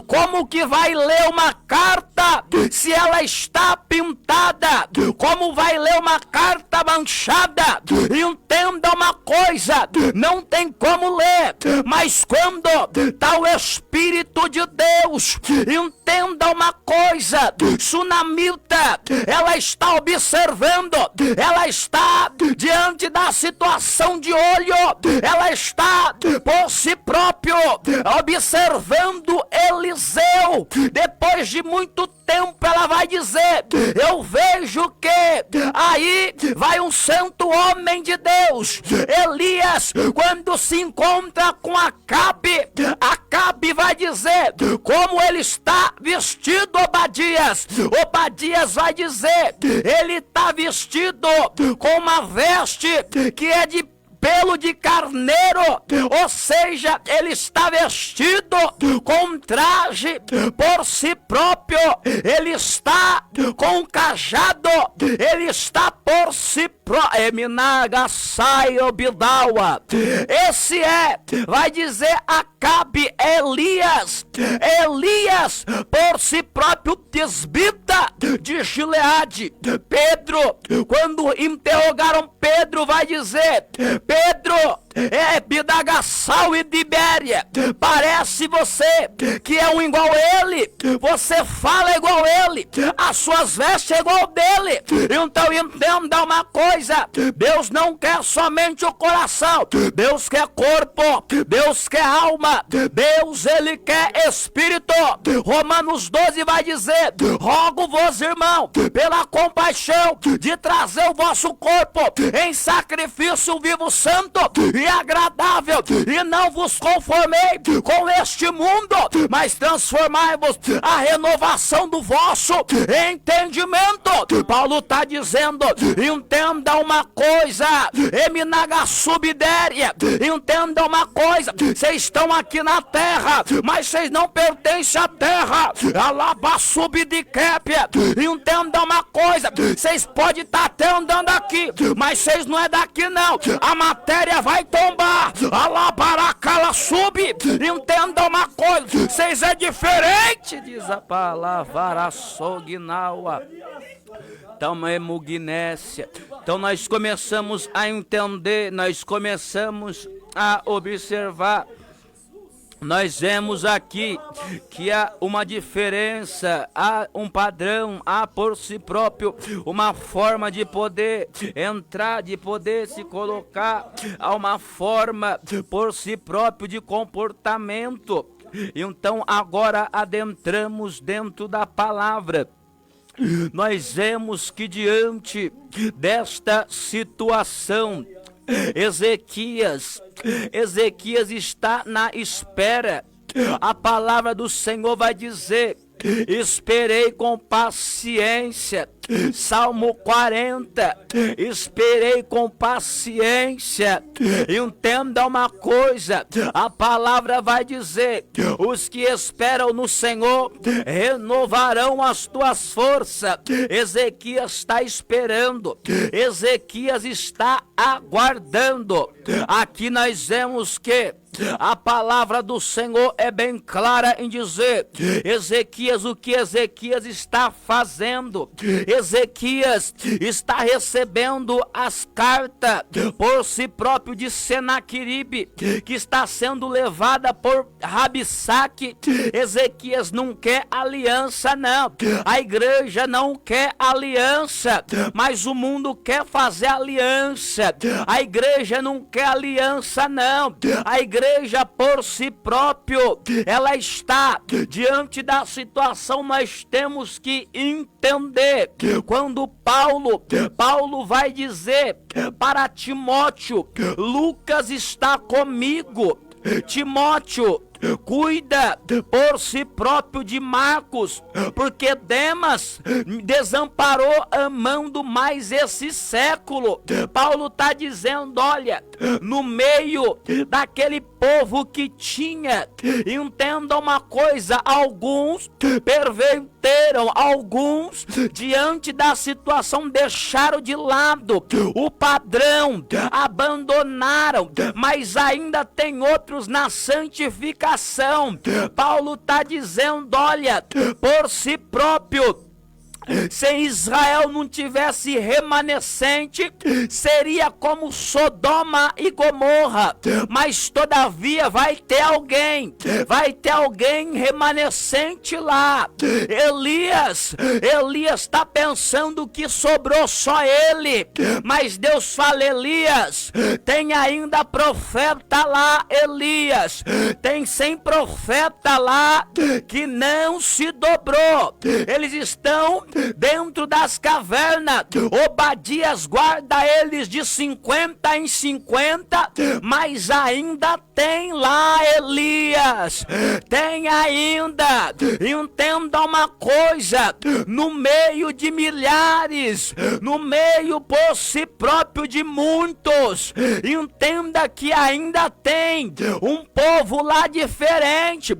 Como que vai ler uma carta se ela está pintada? Como vai ler uma carta manchada? Entenda uma coisa, não tem como ler, mas quando está o Espírito de Deus, entenda uma coisa, Sunamita, ela está observando, ela está diante da situação de olho, ela está por si próprio observando Eliseu. Depois de muito tempo ela vai dizer: eu vejo que aí vai um santo homem de Deus. Elias, quando se encontra com Acabe, Acabe vai dizer como ele está vestido. Obadias vai dizer: ele está vestido com uma veste que é de pelo de carneiro, ou seja, ele está vestido com um traje por si próprio, ele está com um cajado, ele está por si próprio. Eminaga saio bidawa. Esse vai dizer Acabe, Elias por si próprio, Tisbita de Gileade. Pedro, quando interrogaram Pedro, vai dizer: Pedro, Bidagassal e Dibéria, parece você que é um igual a ele, você fala igual a ele, as suas vestes é igual dele. Então entenda uma coisa, Deus não quer somente o coração, Deus quer corpo, Deus quer alma, Deus ele quer espírito. Romanos 12 vai dizer: rogo-vos, irmão, pela compaixão, de trazer o vosso corpo em sacrifício vivo, santo e agradável, e não vos conformei com este mundo, mas transformai-vos a renovação do vosso entendimento. Paulo está dizendo: entenda uma coisa, Eminagasubidéria, entenda uma coisa, vocês estão aqui na terra, mas vocês não pertencem à terra. Alabassubidicépia, entenda uma coisa, vocês podem estar até andando aqui, mas vocês não é daqui não, a matéria vai tombar. Alabaracala sub, entenda uma coisa, vocês é diferente, diz a palavra Sognaua. Então é Mugnécia. Então nós começamos a entender, nós começamos a observar nós vemos aqui que há uma diferença, há um padrão, há por si próprio uma forma de poder entrar, de poder se colocar, há uma forma por si próprio de comportamento. Então agora adentramos dentro da palavra. Nós vemos que diante desta situação, Ezequias está na espera. A palavra do Senhor vai dizer: esperei com paciência. Salmo 40, esperei com paciência. Entenda uma coisa, a palavra vai dizer: os que esperam no Senhor renovarão as tuas forças. Ezequias está esperando, Ezequias está aguardando. Aqui nós vemos que a palavra do Senhor é bem clara em dizer: Ezequias, o que Ezequias está fazendo? Ezequias está recebendo as cartas por si próprio de Senaqueribe, que está sendo levada por Rabsaque. Ezequias não quer aliança, não. A igreja não quer aliança, mas o mundo quer fazer aliança. A igreja não quer aliança, não. A igreja por si próprio, ela está diante da situação. Nós temos que entender. Quando Paulo vai dizer para Timóteo: Lucas está comigo, Timóteo, cuida por si próprio de Marcos, porque Demas me desamparou amando mais esse século. Paulo está dizendo: olha, no meio daquele povo que tinha, entenda uma coisa, alguns perverteram, alguns diante da situação deixaram de lado o padrão, abandonaram, mas ainda tem outros na santificação. Paulo está dizendo: olha, por si próprio, se Israel não tivesse remanescente, seria como Sodoma e Gomorra, mas todavia vai ter alguém remanescente lá. Elias está pensando que sobrou só ele, mas Deus fala: Elias, tem ainda profeta lá. Elias, tem 100 profetas lá que não se dobrou, eles estão dentro das cavernas. Obadias guarda eles de 50 em 50, mas ainda tem lá Elias, tem ainda. Entenda uma coisa, no meio de milhares, no meio por si próprio de muitos, entenda que ainda tem um povo lá diferente.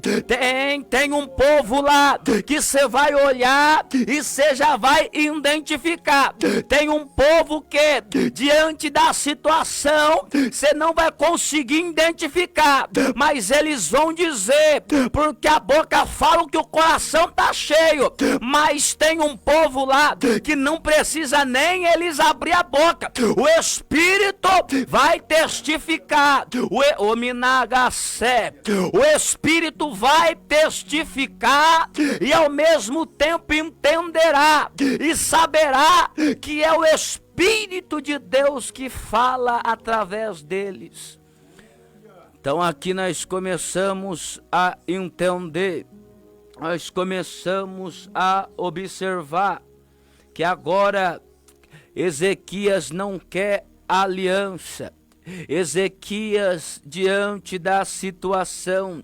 Tem um povo lá que você vai olhar e você já vai identificar. Tem um povo que diante da situação você não vai conseguir identificar, mas eles vão dizer, porque a boca fala que o coração tá cheio. Mas tem um povo lá que não precisa nem eles abrir a boca, o Espírito vai testificar. O Espírito vai testificar e ao mesmo tempo entenderá e saberá que é o Espírito de Deus que fala através deles. Então aqui nós começamos a entender, nós começamos a observar que agora Ezequias não quer aliança. Ezequias, diante da situação,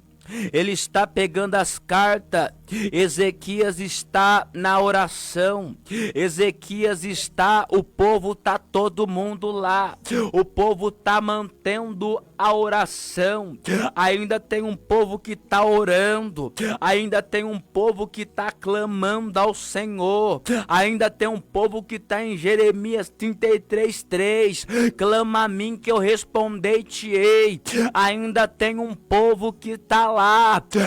ele está pegando as cartas. Ezequias está na oração. Ezequias está, o povo está todo mundo lá. O povo está mantendo a oração. Ainda tem um povo que está orando. Ainda tem um povo que está clamando ao Senhor. Ainda tem um povo que está em Jeremias 33:3. Clama a mim que eu responderei-te-ei. Ainda tem um povo que está lá.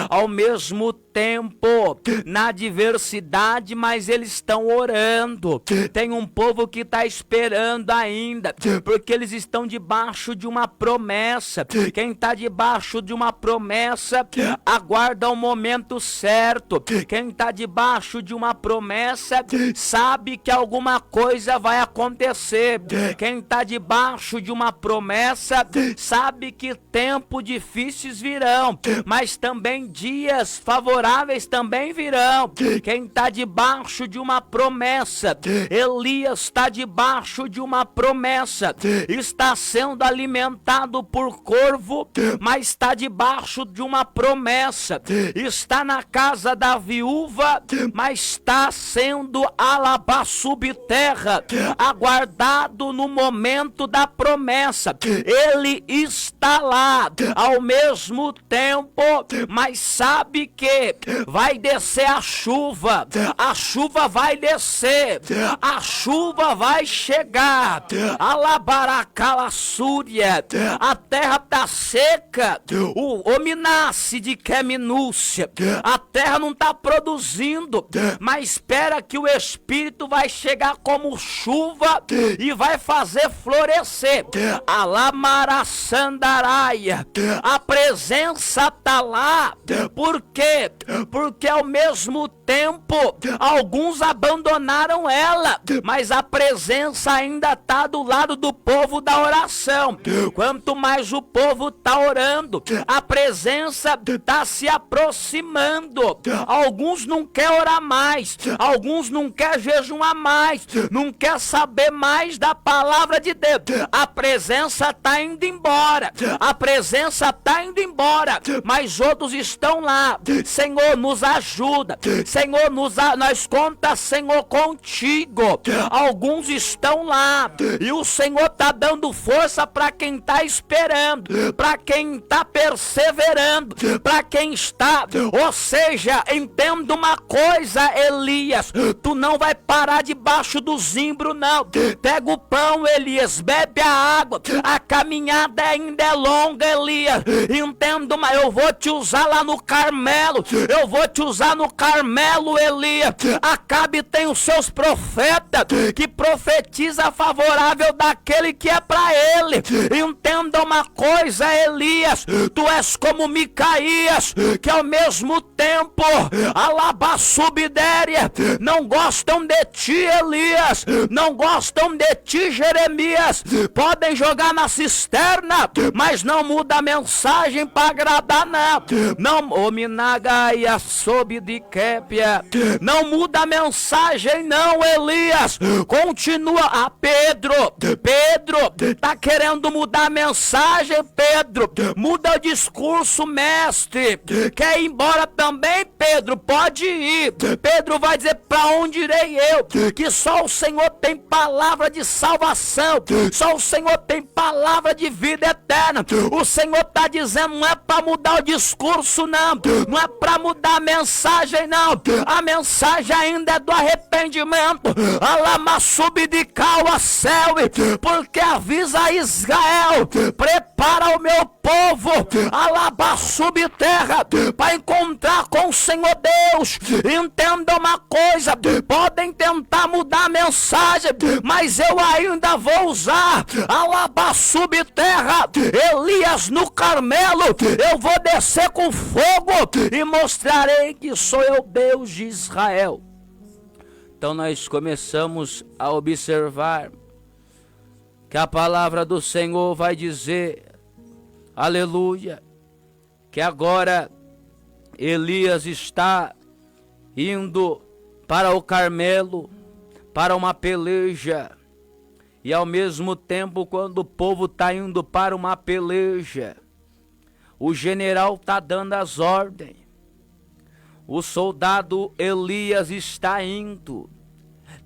Ao mesmo tempo na adversidade, mas eles estão orando. Tem um povo que está esperando ainda, porque eles estão debaixo de uma promessa. Quem está debaixo de uma promessa, aguarda o momento certo. Quem está debaixo de uma promessa, sabe que alguma coisa vai acontecer. Quem está debaixo de uma promessa, sabe que tempos difíceis virão, mas também dias favoráveis também virão. Quem está debaixo de uma promessa, Elias está debaixo de uma promessa, está sendo alimentado por corvo, mas está debaixo de uma promessa, está na casa da viúva, mas está sendo subterra, aguardado no momento da promessa. Ele está lá ao mesmo tempo, mas sabe que vai descer a chuva vai descer, a chuva vai chegar, alabaracalassúria, a terra está seca, o hominace de que é minúcia, a terra não está produzindo, mas espera que o Espírito vai chegar como chuva e vai fazer florescer. Alamaraçandaraia, a presença está lá. Por quê? Porque ao mesmo tempo alguns abandonaram ela, mas a presença ainda está do lado do povo da oração. Quanto mais o povo está orando, a presença está se aproximando. Alguns não querem orar mais, alguns não querem jejuar mais, não querem saber mais da palavra de Deus. A presença está indo embora, a presença está indo embora, mas outros estão lá. Senhor, nos ajuda, Senhor, nós conta, Senhor, contigo. Alguns estão lá e o Senhor está dando força para quem está esperando, para quem está perseverando, para quem está, ou seja, entenda uma coisa, Elias, tu não vai parar debaixo do zimbro, não. Pega o pão, Elias, bebe a água, a caminhada ainda é longa, Elias. Entenda, mas eu vou te usar lá no Carmelo, eu vou te usar no Carmelo, Elias. Acabe tem os seus profetas que profetiza favorável daquele que é para ele. Entenda uma coisa, Elias, tu és como Micaías, que ao mesmo tempo alabassubidéria, não gostam de ti, Elias, não gostam de ti, Jeremias, podem jogar na cisterna, mas não muda a mensagem para agradar, não, ominagaia sob de Képia, não muda a mensagem, não, Elias, continua. Pedro, tá querendo mudar a mensagem, Pedro, muda o discurso, mestre, quer ir embora também, Pedro, pode ir. Pedro vai dizer, para onde irei eu? Que só o Senhor tem palavra de salvação, só o Senhor tem palavra de vida eterna. O Senhor está dizendo, não é para mudar o discurso, não é para mudar a mensagem, não, a mensagem ainda é do arrependimento. Alamassubidicau céu, porque avisa a Israel, prepara o meu povo, alabassubterra, para encontrar com o Senhor Deus. Entenda uma coisa, podem tentar mudar a mensagem, mas eu ainda vou usar alabassubterra, Elias no Carmelo, eu vou descer com fogo e mostrarei que sou eu Deus de Israel. Então nós começamos a observar que a palavra do Senhor vai dizer, aleluia, que agora Elias está indo para o Carmelo, para uma peleja, e ao mesmo tempo, quando o povo está indo para uma peleja, o general está dando as ordens, o soldado Elias está indo,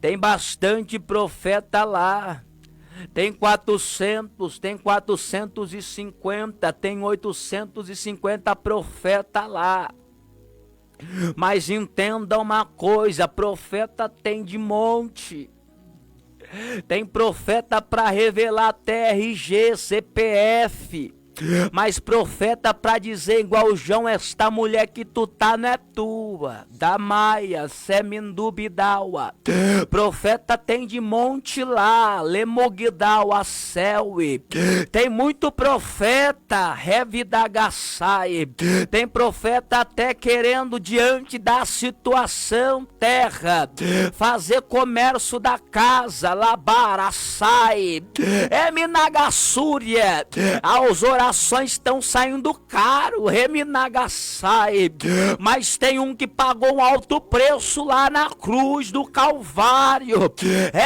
tem bastante profeta lá, tem 400, tem 450, tem 850 profeta lá. Mas entenda uma coisa, profeta tem de monte. Tem profeta para revelar até RG, CPF. Mas profeta pra dizer igual João, esta mulher que tu tá não é tua. Da Maia, Semindubidaua. Profeta tem de monte lá, Lemogdaua, Selwi. Tem muito profeta, Revidagaçai. Tem profeta até querendo diante da situação, terra, fazer comércio da casa, Labaraçai. Eminagassúria. As orações estão saindo caro, Reminagaçai. Mas tem um que pagou um alto preço lá na cruz do Calvário.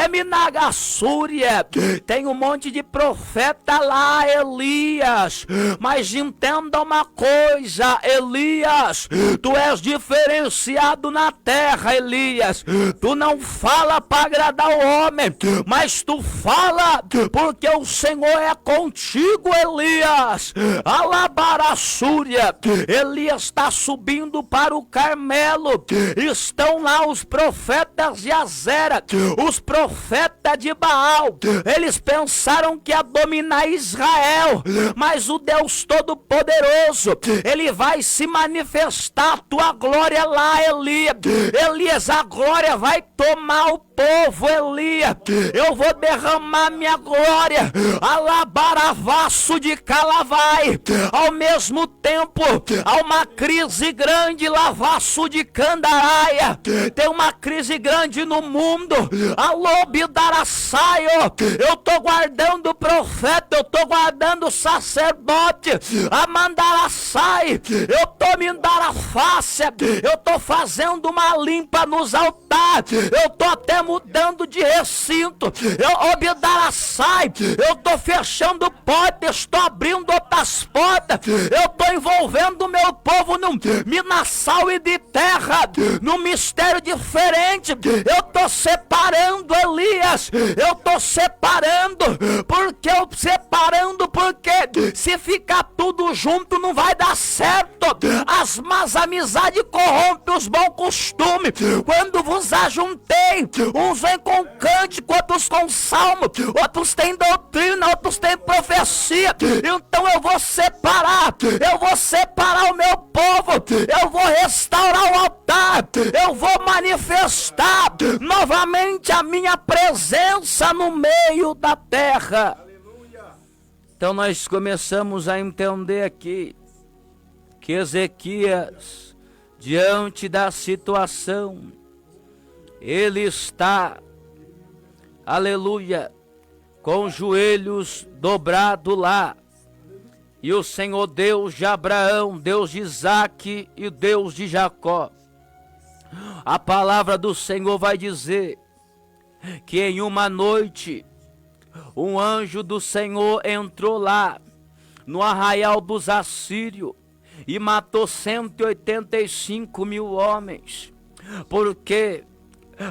Eminagassúria. Tem um monte de profeta lá, Elias. Mas entenda uma coisa, Elias, tu és diferenciado na terra, Elias. Tu não fala para agradar o homem, mas tu fala porque o Senhor é contigo, Elias. Alabarassúria. Elias está subindo para o Carmelo. Estão lá os profetas de Azera, os profetas de Baal. Eles pensaram que ia dominar Israel, mas o Deus Todo-Poderoso, ele vai se manifestar a tua glória lá, Elias. Elias, a glória vai tomar o povo, Elias. Eu vou derramar minha glória, alabaravaço de Calavai. Ao mesmo tempo, há uma crise grande, lavaço de Candaraia. Tem uma crise grande no mundo, alô Bidaraçaio. Eu tô guardando o profeta, eu tô guardando o sacerdote, a Mandaraçai. Eu tô Mindarafácia, eu tô fazendo uma limpa nos altares, eu tô até mudando de recinto. Eu Obidaraçai, eu tô fechando portas, estou abrindo outras portas. Eu tô envolvendo o meu povo num minassal e de terra, num mistério diferente. Eu tô separando, Elias. Eu tô separando, porque se ficar tudo junto não vai dar certo. As más amizades corrompem os bons costumes. Quando vos ajuntei, uns vêm com cântico, outros com salmo, outros têm doutrina, outros têm profecia. Então eu vou separar o meu povo, eu vou restaurar o altar, eu vou manifestar novamente a minha presença no meio da terra. Então nós começamos a entender aqui que Ezequias, diante da situação, ele está, aleluia, com os joelhos dobrados lá. E o Senhor Deus de Abraão, Deus de Isaque e Deus de Jacó. A palavra do Senhor vai dizer que em uma noite, um anjo do Senhor entrou lá no arraial dos assírios e matou 185 mil homens. Por quê?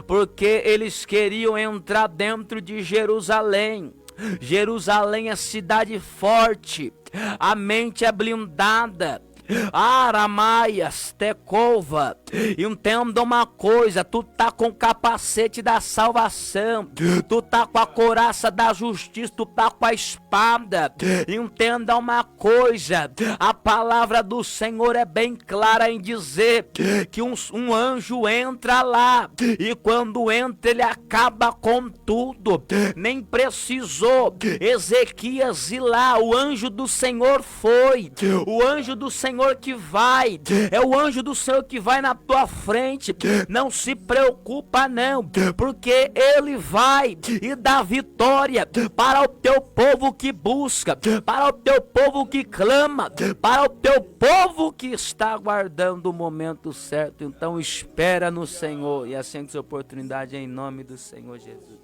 Porque eles queriam entrar dentro de Jerusalém. Jerusalém é cidade forte, a mente é blindada. Aramaias, Tecova, entenda uma coisa, tu tá com o capacete da salvação, tu tá com a couraça da justiça, tu tá com a espada. Entenda uma coisa, a palavra do Senhor é bem clara em dizer que um anjo entra lá, e quando entra ele acaba com tudo. Nem precisou Ezequias ir lá, o anjo do Senhor foi, o anjo do Senhor que vai, é o anjo do Senhor que vai na tua frente. Não se preocupa não, porque ele vai e dá vitória para o teu povo que busca, para o teu povo que clama, para o teu povo que está aguardando o momento certo. Então espera no Senhor e assim que sua oportunidade em nome do Senhor Jesus.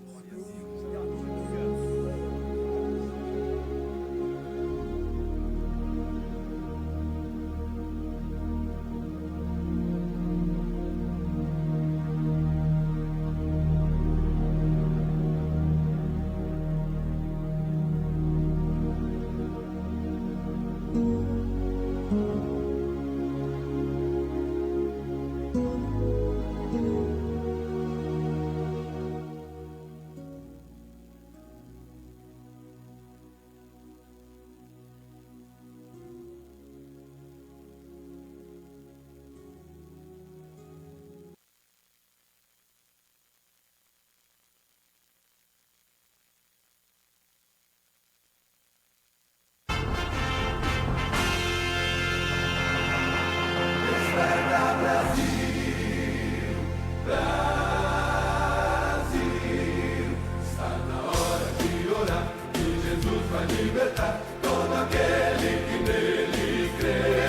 vai libertar todo aquele que nele crê.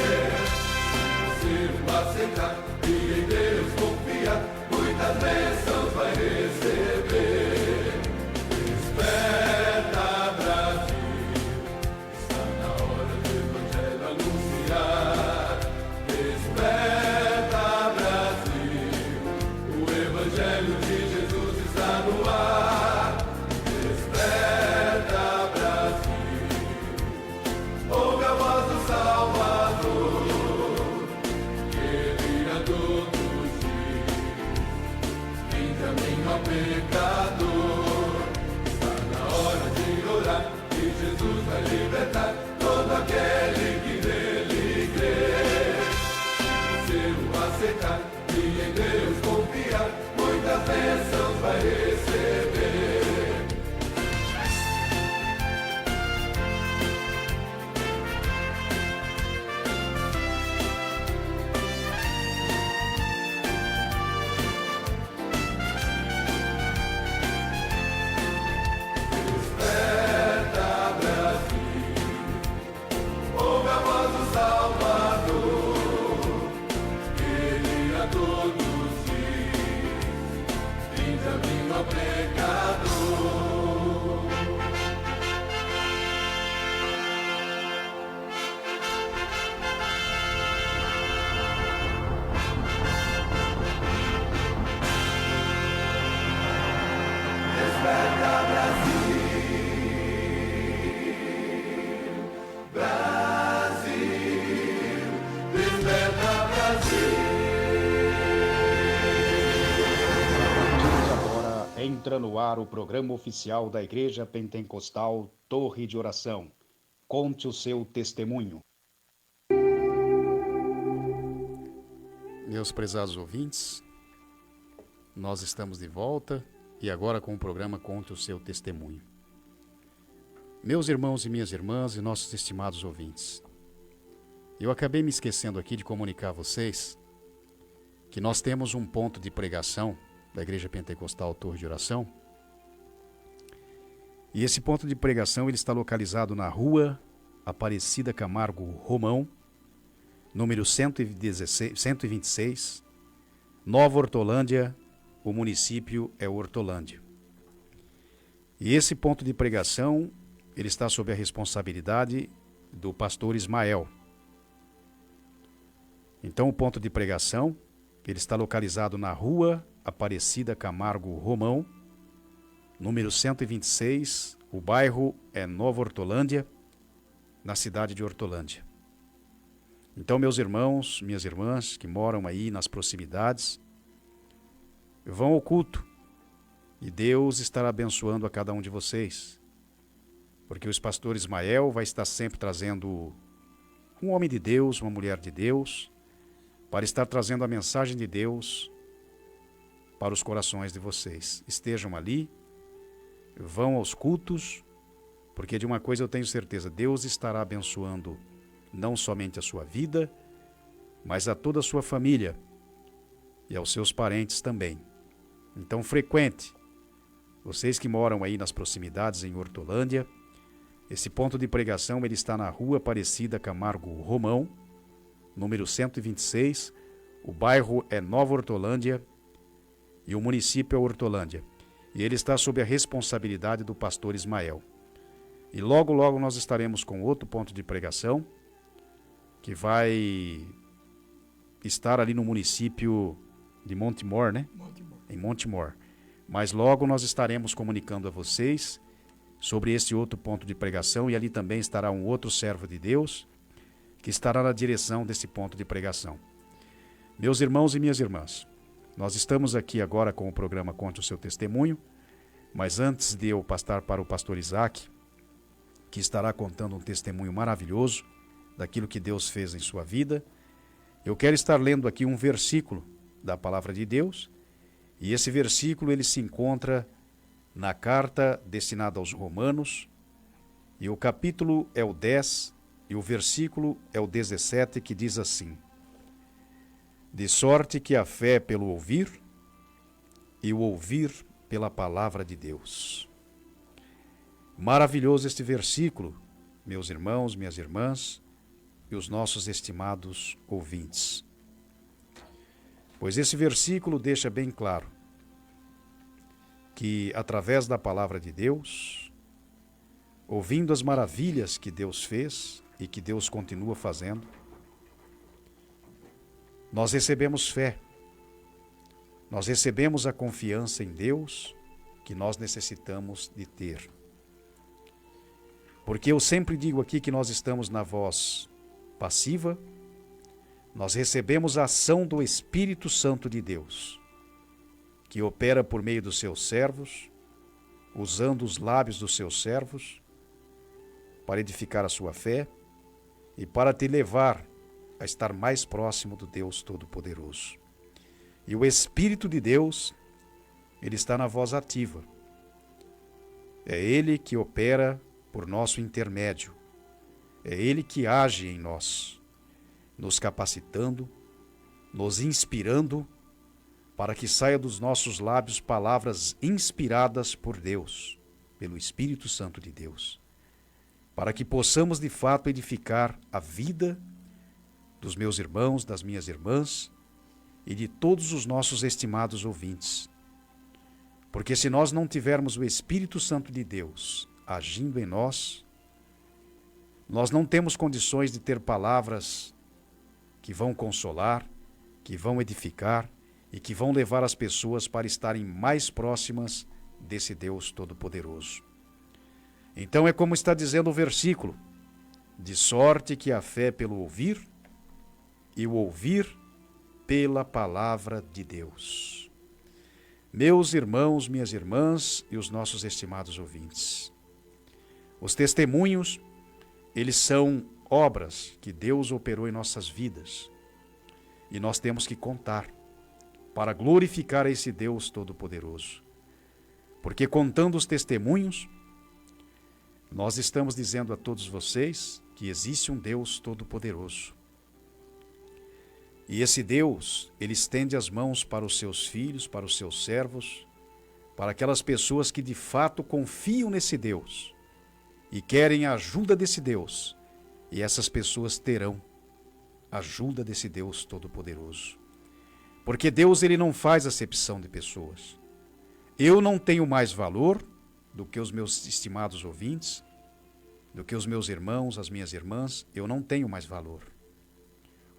Se o aceitar e em Deus confiar, muitas bênçãos vai receber. Desperta, Brasil, está na hora do Evangelho anunciar. Desperta, Brasil, o Evangelho de Jesus está no ar. Desperta, Brasil, ouve a voz do Salvador, que ele a todos diz: vinde a mim, ó pecador. Está na hora de orar, e Jesus vai libertar todo aquele que nele crê. Se o aceitar e em Deus confiar, muitas bênçãos vai receber. Desperta, Brasil, ouve a voz do Salvador, que ele a todos diz: vinde a mim, ó pecador. Desperta, Brasil, Brasil, desperta, Brasil. Agora entra no ar o programa oficial da Igreja Pentecostal Torre de Oração. Conte o seu testemunho. Meus prezados ouvintes, nós estamos de volta e agora com o programa Conte o Seu Testemunho. Meus irmãos e minhas irmãs e nossos estimados ouvintes, eu acabei me esquecendo aqui de comunicar a vocês que nós temos um ponto de pregação da Igreja Pentecostal Torre de Oração, e esse ponto de pregação ele está localizado na Rua Aparecida Camargo Romão, número 126, Nova Hortolândia. O município é Hortolândia. E esse ponto de pregação, ele está sob a responsabilidade do pastor Ismael. Então o ponto de pregação, ele está localizado na Rua Aparecida Camargo Romão, número 126, o bairro é Nova Hortolândia, na cidade de Hortolândia. Então, meus irmãos, minhas irmãs que moram aí nas proximidades, vão ao culto e Deus estará abençoando a cada um de vocês, porque o pastor Ismael vai estar sempre trazendo um homem de Deus, uma mulher de Deus, para estar trazendo a mensagem de Deus para os corações de vocês. Estejam ali, vão aos cultos, porque de uma coisa eu tenho certeza, Deus estará abençoando não somente a sua vida, mas a toda a sua família e aos seus parentes também. Então frequente, vocês que moram aí nas proximidades em Hortolândia, esse ponto de pregação ele está na Rua Aparecida Camargo Romão, número 126, o bairro é Nova Hortolândia e o município é Hortolândia. E ele está sob a responsabilidade do pastor Ismael. E logo, logo nós estaremos com outro ponto de pregação, que vai estar ali no município de Montemor, né? Em Montemor. Mas logo nós estaremos comunicando a vocês sobre esse outro ponto de pregação, e ali também estará um outro servo de Deus que estará na direção desse ponto de pregação. Meus irmãos e minhas irmãs, nós estamos aqui agora com o programa Conte o Seu Testemunho, mas antes de eu passar para o pastor Isaac, que estará contando um testemunho maravilhoso daquilo que Deus fez em sua vida, eu quero estar lendo aqui um versículo da palavra de Deus, e esse versículo ele se encontra na carta destinada aos Romanos, e o capítulo é o 10 e o versículo é o 17, que diz assim: de sorte que a fé é pelo ouvir, e o ouvir pela palavra de Deus. Maravilhoso este versículo, meus irmãos, minhas irmãs e os nossos estimados ouvintes. Pois esse versículo deixa bem claro que, através da palavra de Deus, ouvindo as maravilhas que Deus fez e que Deus continua fazendo, nós recebemos fé, nós recebemos a confiança em Deus que nós necessitamos de ter. Porque eu sempre digo aqui que nós estamos na voz passiva, nós recebemos a ação do Espírito Santo de Deus, que opera por meio dos seus servos, usando os lábios dos seus servos, para edificar a sua fé e para te levar a estar mais próximo do Deus Todo-Poderoso. E o Espírito de Deus, ele está na voz ativa. É ele que opera por nosso intermédio. É ele que age em nós, nos capacitando, nos inspirando, para que saia dos nossos lábios palavras inspiradas por Deus, pelo Espírito Santo de Deus, para que possamos de fato edificar a vida dos meus irmãos, das minhas irmãs e de todos os nossos estimados ouvintes. Porque se nós não tivermos o Espírito Santo de Deus agindo em nós, nós não temos condições de ter palavras que vão consolar, que vão edificar e que vão levar as pessoas para estarem mais próximas desse Deus Todo-Poderoso. Então é como está dizendo o versículo: de sorte que a fé pelo ouvir e o ouvir pela palavra de Deus. Meus irmãos, minhas irmãs e os nossos estimados ouvintes, os testemunhos, eles são obras que Deus operou em nossas vidas e nós temos que contar para glorificar esse Deus Todo-Poderoso. Porque contando os testemunhos, nós estamos dizendo a todos vocês que existe um Deus Todo-Poderoso. E esse Deus, ele estende as mãos para os seus filhos, para os seus servos, para aquelas pessoas que de fato confiam nesse Deus e querem a ajuda desse Deus. E essas pessoas terão a ajuda desse Deus Todo-Poderoso. Porque Deus, ele não faz acepção de pessoas. Eu não tenho mais valor do que os meus estimados ouvintes, do que os meus irmãos, as minhas irmãs. Eu não tenho mais valor.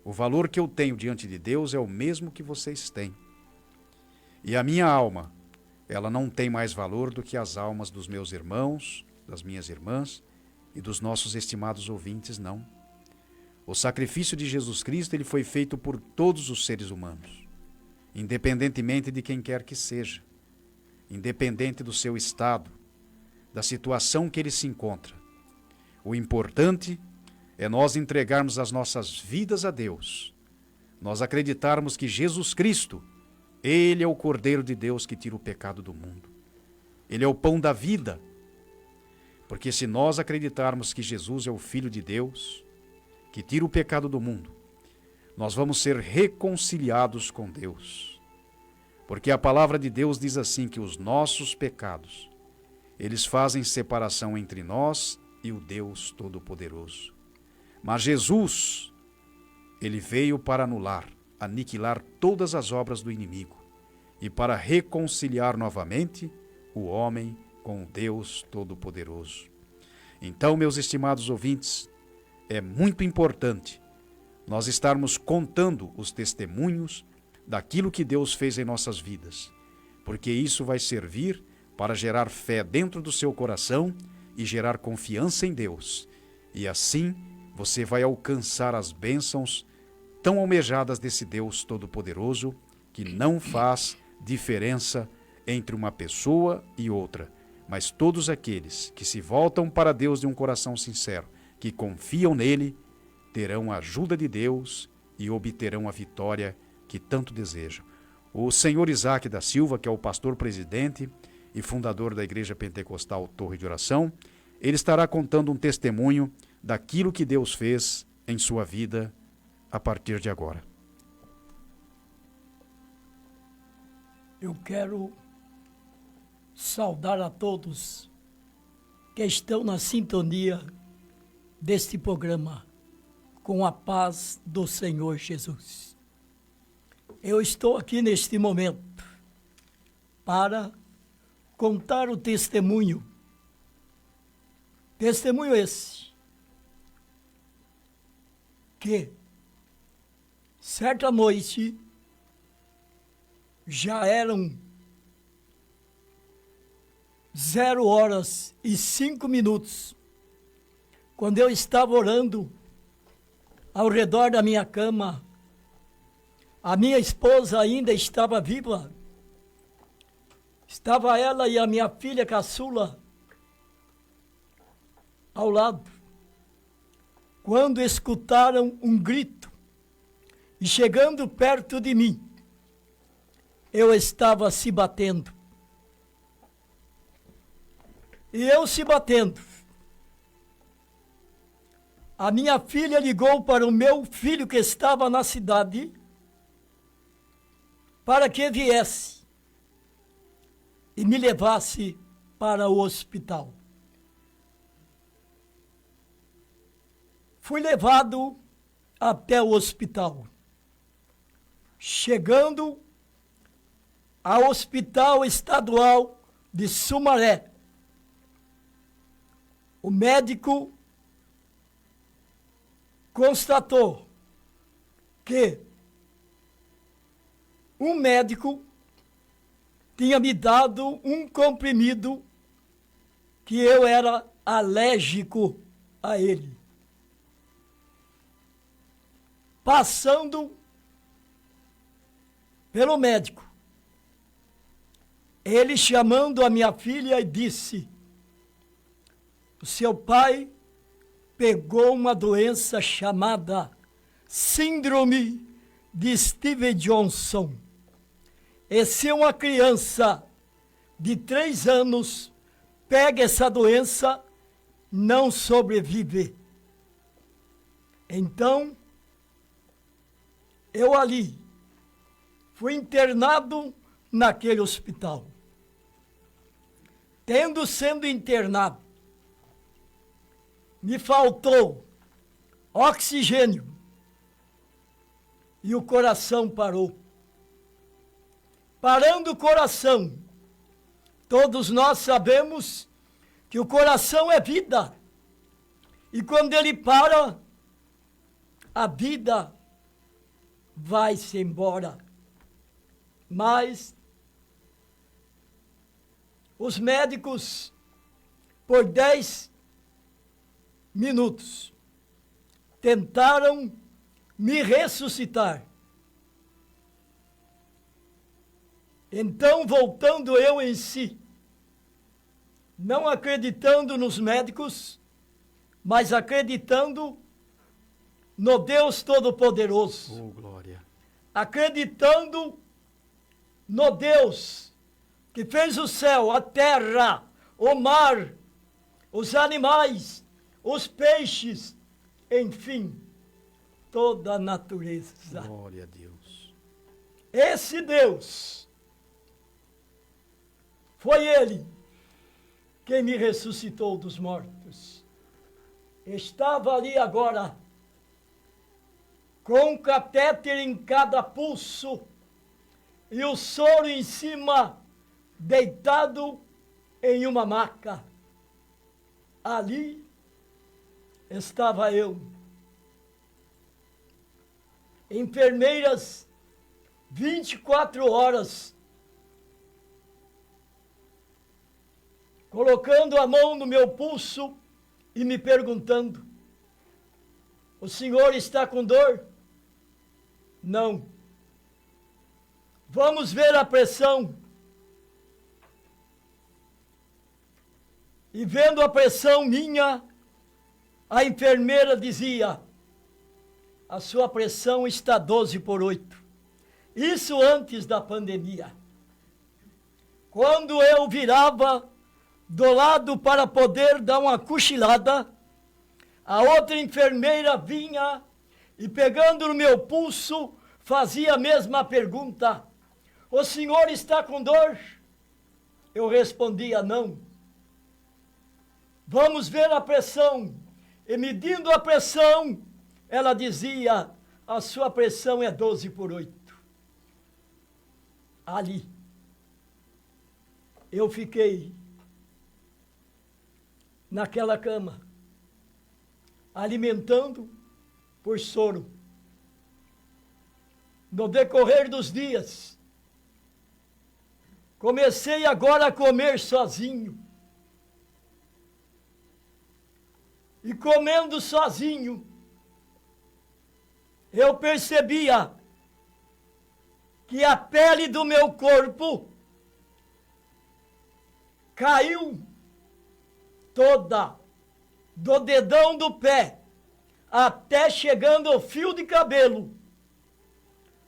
O valor que eu tenho diante de Deus é o mesmo que vocês têm. E a minha alma, ela não tem mais valor do que as almas dos meus irmãos, das minhas irmãs e dos nossos estimados ouvintes, não. O sacrifício de Jesus Cristo, ele foi feito por todos os seres humanos, independentemente de quem quer que seja, independente do seu estado, da situação que ele se encontra. O importante é nós entregarmos as nossas vidas a Deus, nós acreditarmos que Jesus Cristo, ele é o Cordeiro de Deus que tira o pecado do mundo. Ele é o pão da vida. Porque se nós acreditarmos que Jesus é o Filho de Deus, que tira o pecado do mundo, nós vamos ser reconciliados com Deus. Porque a palavra de Deus diz assim, que os nossos pecados, eles fazem separação entre nós e o Deus Todo-Poderoso. Mas Jesus, ele veio para anular, aniquilar todas as obras do inimigo e para reconciliar novamente o homem com o Deus Todo-Poderoso. Então, meus estimados ouvintes, é muito importante nós estarmos contando os testemunhos daquilo que Deus fez em nossas vidas, porque isso vai servir para gerar fé dentro do seu coração e gerar confiança em Deus. E assim você vai alcançar as bênçãos tão almejadas desse Deus Todo-Poderoso, que não faz diferença entre uma pessoa e outra, mas todos aqueles que se voltam para Deus de um coração sincero, que confiam nele, terão a ajuda de Deus e obterão a vitória que tanto desejam. O senhor Isaac da Silva, que é o pastor presidente e fundador da Igreja Pentecostal Torre de Oração, ele estará contando um testemunho daquilo que Deus fez em sua vida a partir de agora. Eu quero saudar a todos que estão na sintonia deste programa, com a paz do Senhor Jesus. Eu estou aqui neste momento para contar o testemunho. Testemunho esse, que certa noite já eram 0h05, quando eu estava orando ao redor da minha cama. A minha esposa ainda estava viva. Estava ela e a minha filha caçula ao lado, quando escutaram um grito, e chegando perto de mim, eu estava se batendo. E eu se batendo. A minha filha ligou para o meu filho que estava na cidade, para que viesse e me levasse para o hospital. Fui levado até o hospital. Chegando ao Hospital Estadual de Sumaré, o médico constatou que um médico tinha me dado um comprimido que eu era alérgico a ele. Passando pelo médico, ele chamando a minha filha e disse: o seu pai pegou uma doença chamada Síndrome de Stevens-Johnson. E se uma criança de 3 anos pega essa doença, não sobrevive. Então, eu ali fui internado naquele hospital. Tendo sido internado, me faltou oxigênio e o coração parou. Parando o coração, todos nós sabemos que o coração é vida. E quando ele para, a vida vai-se embora. Mas os médicos, por 10 minutos, tentaram me ressuscitar. Então, voltando eu em si, não acreditando nos médicos, mas acreditando no Deus Todo-Poderoso. Oh, glória. Acreditando no Deus que fez o céu, a terra, o mar, os animais, os peixes, enfim, toda a natureza. Glória a Deus. Esse Deus, foi Ele quem me ressuscitou dos mortos. Estava ali agora, com um catéter em cada pulso e o soro em cima, deitado em uma maca. Ali estava eu. Enfermeiras, 24 horas, colocando a mão no meu pulso e me perguntando: o senhor está com dor? Não. Vamos ver a pressão. E vendo a pressão minha, a enfermeira dizia: a sua pressão está 12/8. Isso antes da pandemia. Quando eu virava do lado para poder dar uma cochilada, a outra enfermeira vinha e, pegando no meu pulso, fazia a mesma pergunta: o senhor está com dor? Eu respondia: não. Vamos ver a pressão. E medindo a pressão, ela dizia, a sua pressão é 12/8. Ali, eu fiquei naquela cama, alimentando por soro. No decorrer dos dias, comecei agora a comer sozinho. E comendo sozinho, eu percebia que a pele do meu corpo caiu toda, do dedão do pé até chegando ao fio de cabelo.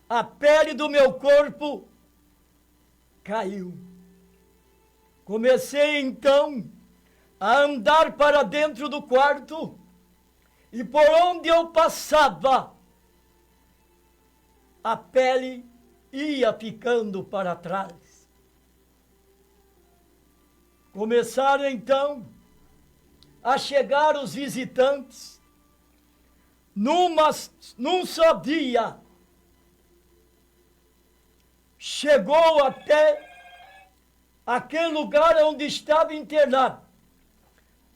A pele do meu corpo caiu. Comecei então a andar para dentro do quarto e por onde eu passava, a pele ia ficando para trás. Começaram então a chegar os visitantes. Num só dia, chegou até aquele lugar onde estava internado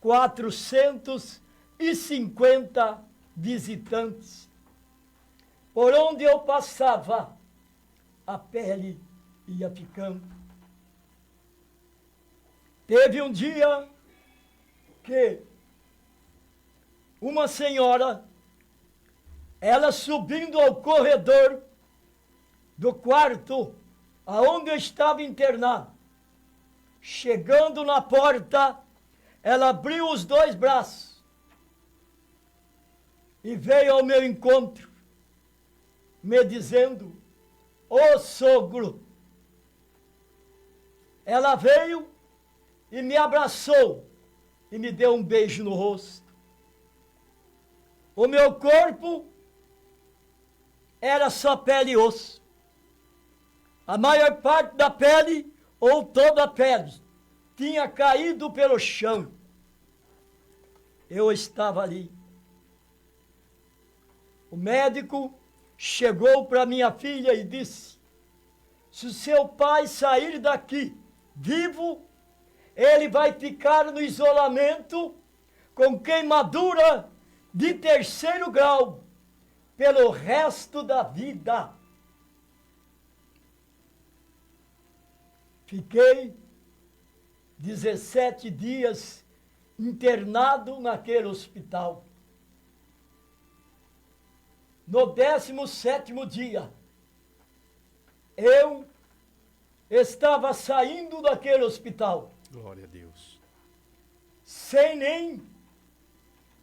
450 visitantes. Por onde eu passava, a pele ia ficando. Teve um dia que uma senhora, ela subindo ao corredor do quarto aonde eu estava internado, chegando na porta, ela abriu os 2 braços e veio ao meu encontro, me dizendo, ô sogro. Ela veio e me abraçou e me deu um beijo no rosto. O meu corpo era só pele e osso. A maior parte da pele, ou toda a pele, tinha caído pelo chão. Eu estava ali. O médico chegou para minha filha e disse, se o seu pai sair daqui vivo, ele vai ficar no isolamento com queimadura de 3º grau pelo resto da vida. Fiquei 17 dias internado naquele hospital. No 17º dia, eu estava saindo daquele hospital. Glória a Deus. Sem nem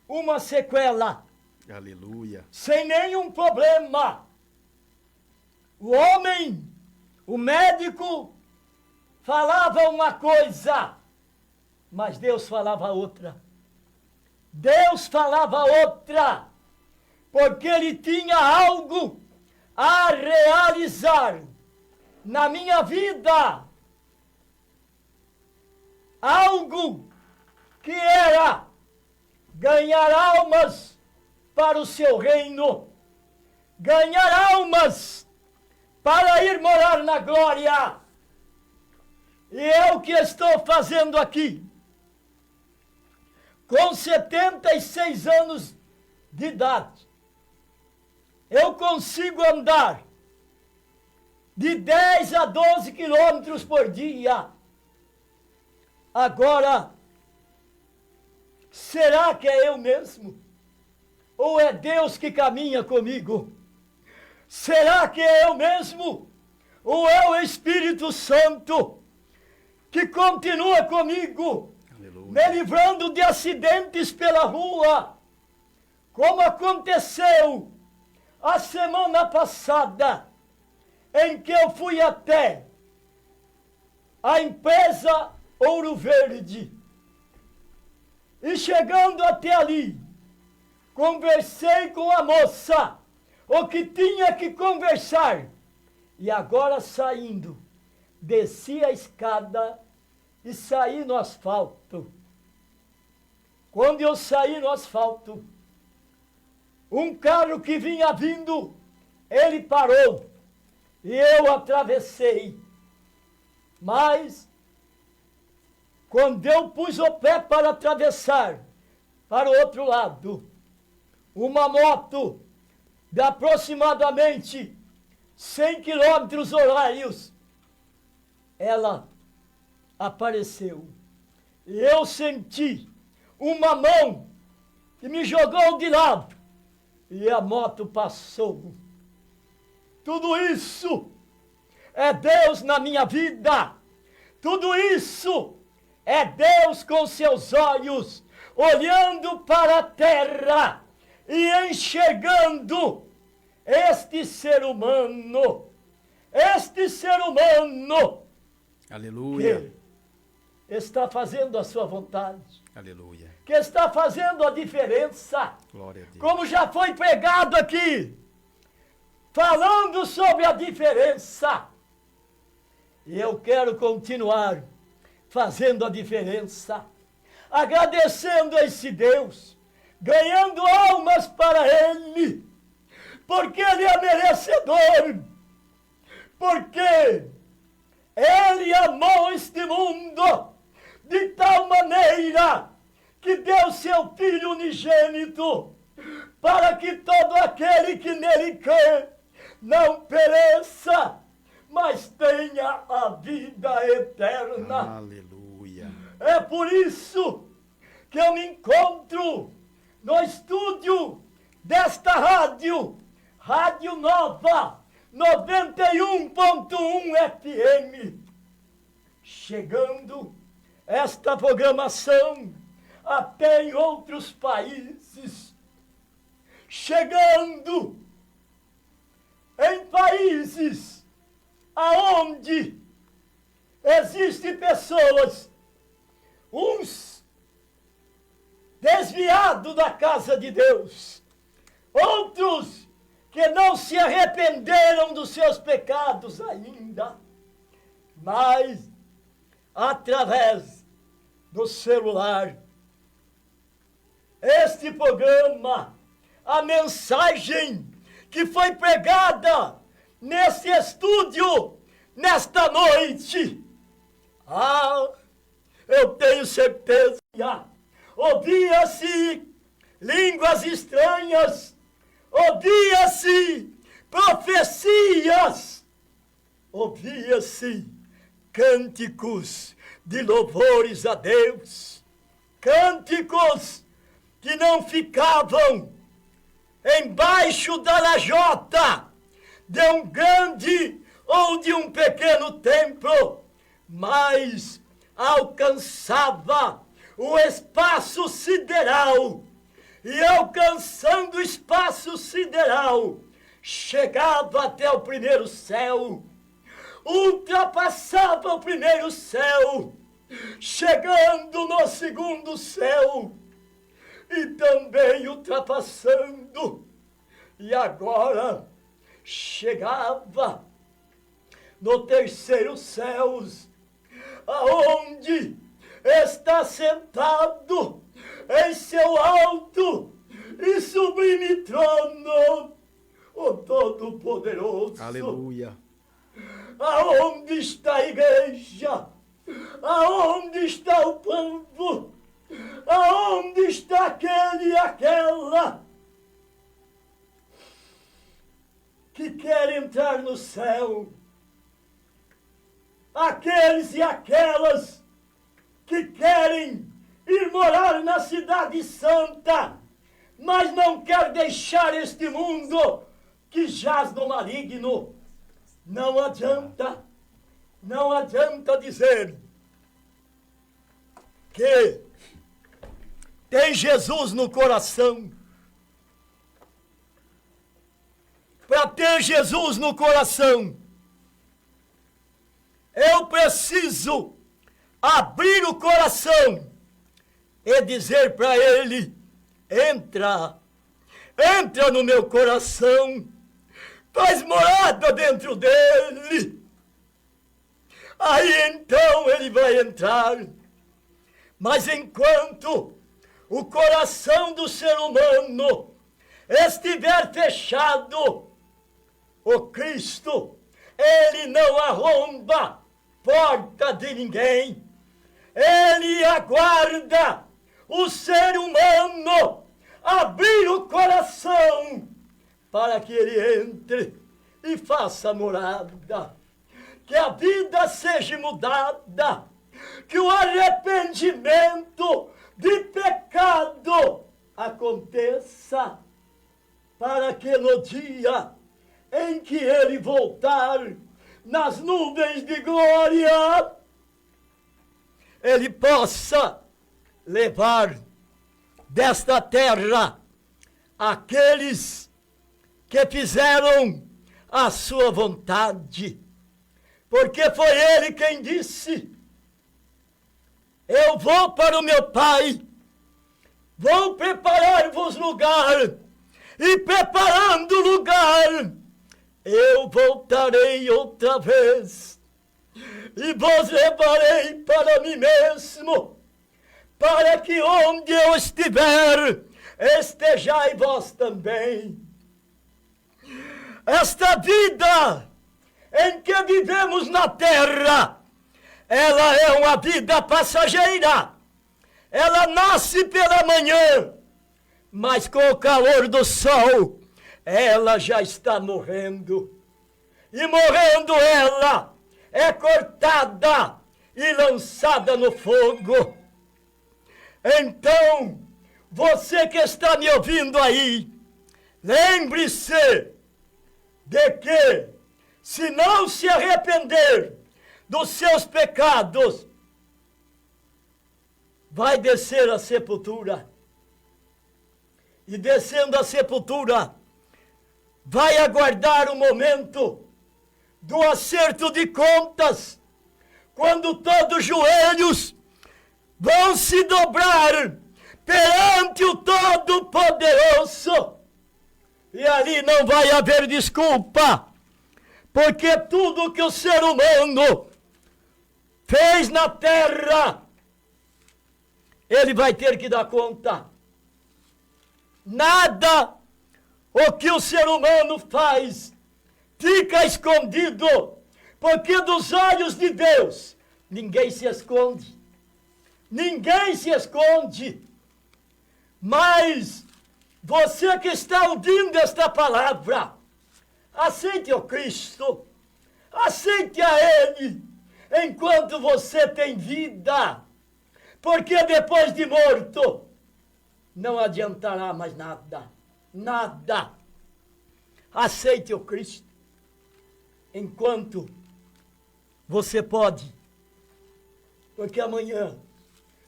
uma sequela. Aleluia. Sem nenhum problema. O homem, o médico, falava uma coisa, mas Deus falava outra. Deus falava outra, porque Ele tinha algo a realizar na minha vida. Algo que era ganhar almas para o seu reino, ganhar almas para ir morar na glória. E é o que estou fazendo aqui. Com 76 anos de idade, eu consigo andar de 10 a 12 quilômetros por dia. Agora, será que é eu mesmo? Ou é Deus que caminha comigo? Será que é eu mesmo? Ou é o Espírito Santo que continua comigo, Aleluia. me livrando de acidentes pela rua, como aconteceu a semana passada, em que eu fui até a empresa Ouro Verde. E chegando até ali, conversei com a moça, o que tinha que conversar. E agora saindo, desci a escada e saí no asfalto. Quando eu saí no asfalto, um carro que vinha vindo, ele parou e eu atravessei. Mas, quando eu pus o pé para atravessar para o outro lado, uma moto de aproximadamente 100 quilômetros horários, ela apareceu. E eu senti uma mão que me jogou de lado e a moto passou. Tudo isso é Deus na minha vida. Tudo isso é Deus com seus olhos olhando para a terra e enxergando este ser humano. Este ser humano. Aleluia. Que está fazendo a sua vontade. Aleluia. Que está fazendo a diferença. Glória a Deus. Como já foi pregado aqui, falando sobre a diferença. E eu quero continuar fazendo a diferença, agradecendo a esse Deus, ganhando almas para Ele, porque Ele é merecedor, porque Ele amou este mundo de tal maneira que deu seu Filho unigênito, para que todo aquele que nele crê não pereça, mas tenha a vida eterna. Aleluia. É por isso que eu me encontro no estúdio desta rádio, Rádio Nova 91.1 FM, chegando esta programação até em outros países, chegando em países aonde existem pessoas, uns desviados da casa de Deus, outros que não se arrependeram dos seus pecados ainda, mas através do celular, este programa, a mensagem que foi pregada nesse estúdio, nesta noite, eu tenho certeza, ouvia-se línguas estranhas, ouvia-se profecias, ouvia-se cânticos de louvores a Deus, cânticos que não ficavam embaixo da lajota de um grande ou de um pequeno templo, mas alcançava o espaço sideral, e alcançando o espaço sideral, chegava até o primeiro céu, ultrapassava o primeiro céu, chegando no segundo céu, e também ultrapassando, e agora chegava no terceiro céu, aonde está sentado em seu alto e sublime trono o Todo-Poderoso. Aleluia. Aonde está a igreja? Aonde está o povo? Aonde está aquele e aquela que quer entrar no céu? Aqueles e aquelas que querem ir morar na cidade santa, mas não quer deixar este mundo que jaz no maligno. Não adianta dizer que tem Jesus no coração. Para ter Jesus no coração, eu preciso abrir o coração e dizer para ele: entra no meu coração, faz morada dentro dele. Aí então ele vai entrar. Mas enquanto o coração do ser humano estiver fechado, o Cristo, ele não arromba porta de ninguém. Ele aguarda o ser humano abrir o coração para que ele entre e faça morada. Que a vida seja mudada, que o arrependimento de pecado aconteça, para que no dia em que ele voltar nas nuvens de glória, ele possa levar desta terra aqueles que fizeram a sua vontade, porque foi ele quem disse: eu vou para o meu Pai, vou preparar-vos lugar, e preparando lugar, eu voltarei outra vez, e vos levarei para mim mesmo, para que onde eu estiver, estejai vós também. Esta vida em que vivemos na terra, ela é uma vida passageira. Ela nasce pela manhã, mas com o calor do sol, ela já está morrendo. E morrendo ela, é cortada e lançada no fogo. Então, você que está me ouvindo aí, lembre-se de que, se não se arrepender dos seus pecados, vai descer a sepultura. E descendo a sepultura, vai aguardar o momento do acerto de contas, quando todos os joelhos vão se dobrar perante o Todo-Poderoso. E ali não vai haver desculpa, porque tudo que o ser humano fez na terra, ele vai ter que dar conta. Nada o que o ser humano faz fica escondido, porque dos olhos de Deus ninguém se esconde. Ninguém se esconde. Mas você que está ouvindo esta palavra, aceite o Cristo, aceite a Ele, enquanto você tem vida, porque depois de morto, não adiantará mais nada, nada. Aceite o Cristo, enquanto você pode, porque amanhã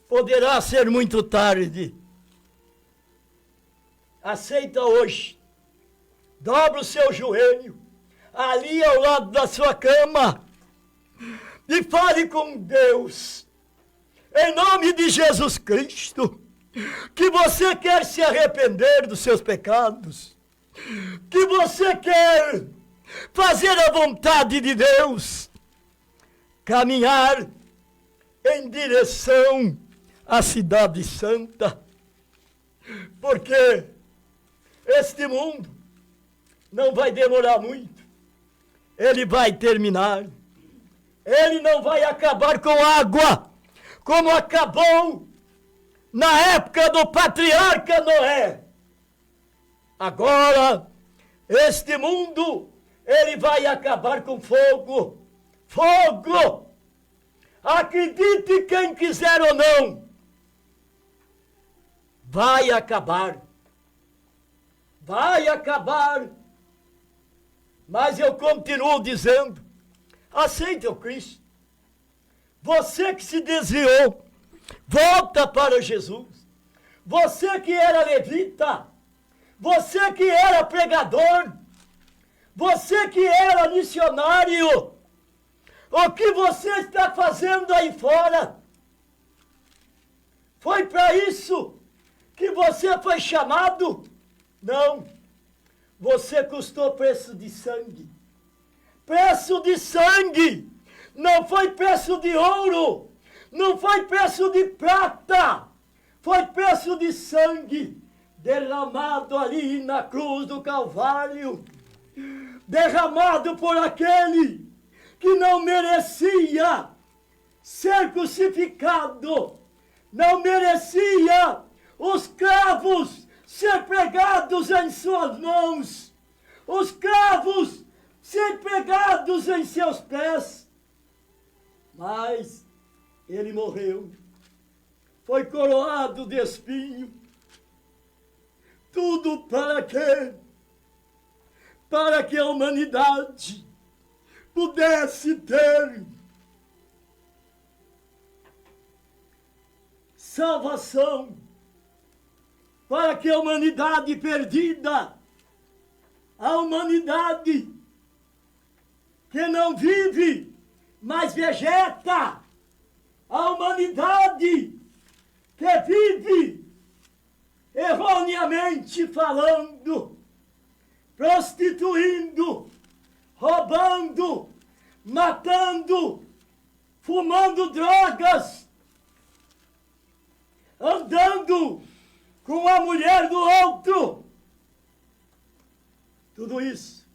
poderá ser muito tarde. Aceita hoje, dobra o seu joelho, ali ao lado da sua cama, e fale com Deus, em nome de Jesus Cristo, que você quer se arrepender dos seus pecados, que você quer fazer a vontade de Deus, caminhar em direção à cidade santa, porque este mundo não vai demorar muito, ele vai terminar, ele não vai acabar com água, como acabou na época do patriarca Noé. Agora, este mundo, ele vai acabar com fogo. Fogo! Acredite quem quiser ou não, vai acabar. Vai acabar. Mas eu continuo dizendo, aceite o Cristo. Você que se desviou, volta para Jesus. Você que era levita, você que era pregador, você que era missionário, o que você está fazendo aí fora? Foi para isso que você foi chamado? Não. Você custou preço de sangue. Preço de sangue. Não foi preço de ouro. Não foi preço de prata. foi preço de sangue derramado ali na cruz do Calvário, derramado por aquele que não merecia ser crucificado, não merecia os cravos ser pregados em suas mãos, os cravos ser pregados em seus pés. Mas ele morreu, foi coroado de espinho. Tudo para quê? Para que a humanidade pudesse ter salvação, para que a humanidade perdida, a humanidade que não vive, mas vegeta, a humanidade que vive erroneamente falando, prostituindo, roubando, matando, fumando drogas, andando com a mulher do outro. Tudo isso.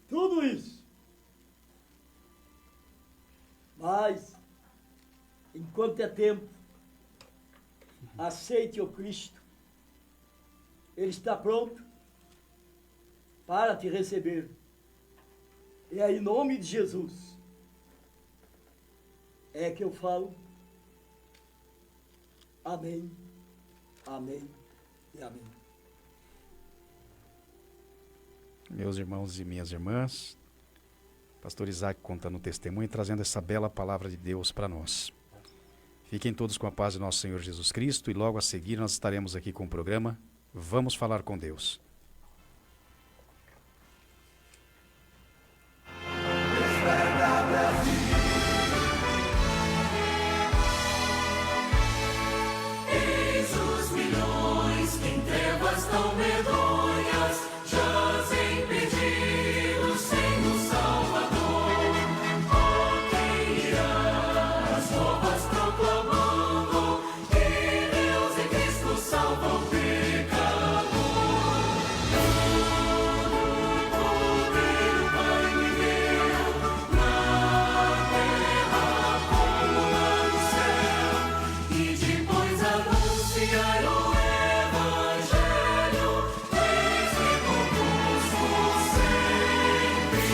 Tudo isso. Mas, enquanto é tempo, aceite o Cristo. Ele está pronto para te receber. E é em nome de Jesus é que eu falo. Amém, amém e amém. Meus irmãos e minhas irmãs, Pastor Isaac contando o testemunho e trazendo essa bela palavra de Deus para nós. Fiquem todos com a paz de nosso Senhor Jesus Cristo e logo a seguir nós estaremos aqui com o programa Vamos Falar com Deus. Eis os milhões que em trevas tão medonhas jazem perdidos sem o Salvador. Oh, quem irá as novas proclamando que Deus em Cristo salva o pecador. Todo poder o Pai me deu na terra como lá no céu, e depois anunciar o Evangelho, eis-me convosco sempre.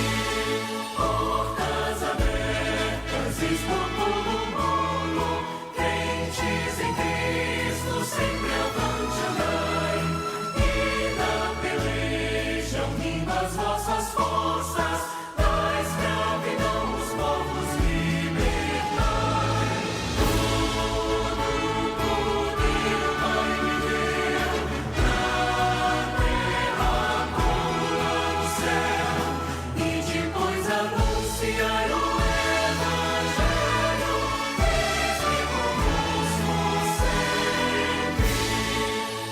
Portas abertas expor todo o mundo, crentes em Cristo, sempre avante andai, e na peleja unindo as vossas forças, da escravidão os povos libertai. Todo poder o Pai me deu, na terra como lá no céu, e depois anunciar o Evangelho, eis-me convosco sempre.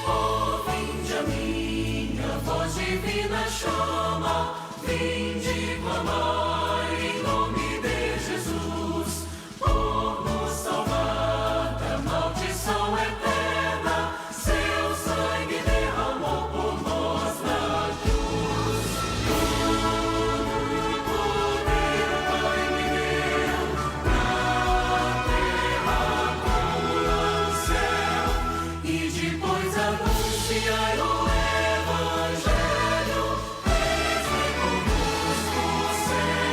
Oh, vinde a mim, a voz divina chama, vinde clamar em nome de Jesus, por nos salvar da maldição eterna, seu sangue derramou por nós na cruz. Todo poder o Pai me deu, na terra como lá no céu, e depois anunciar o Evangelho, eis-me convosco sempre.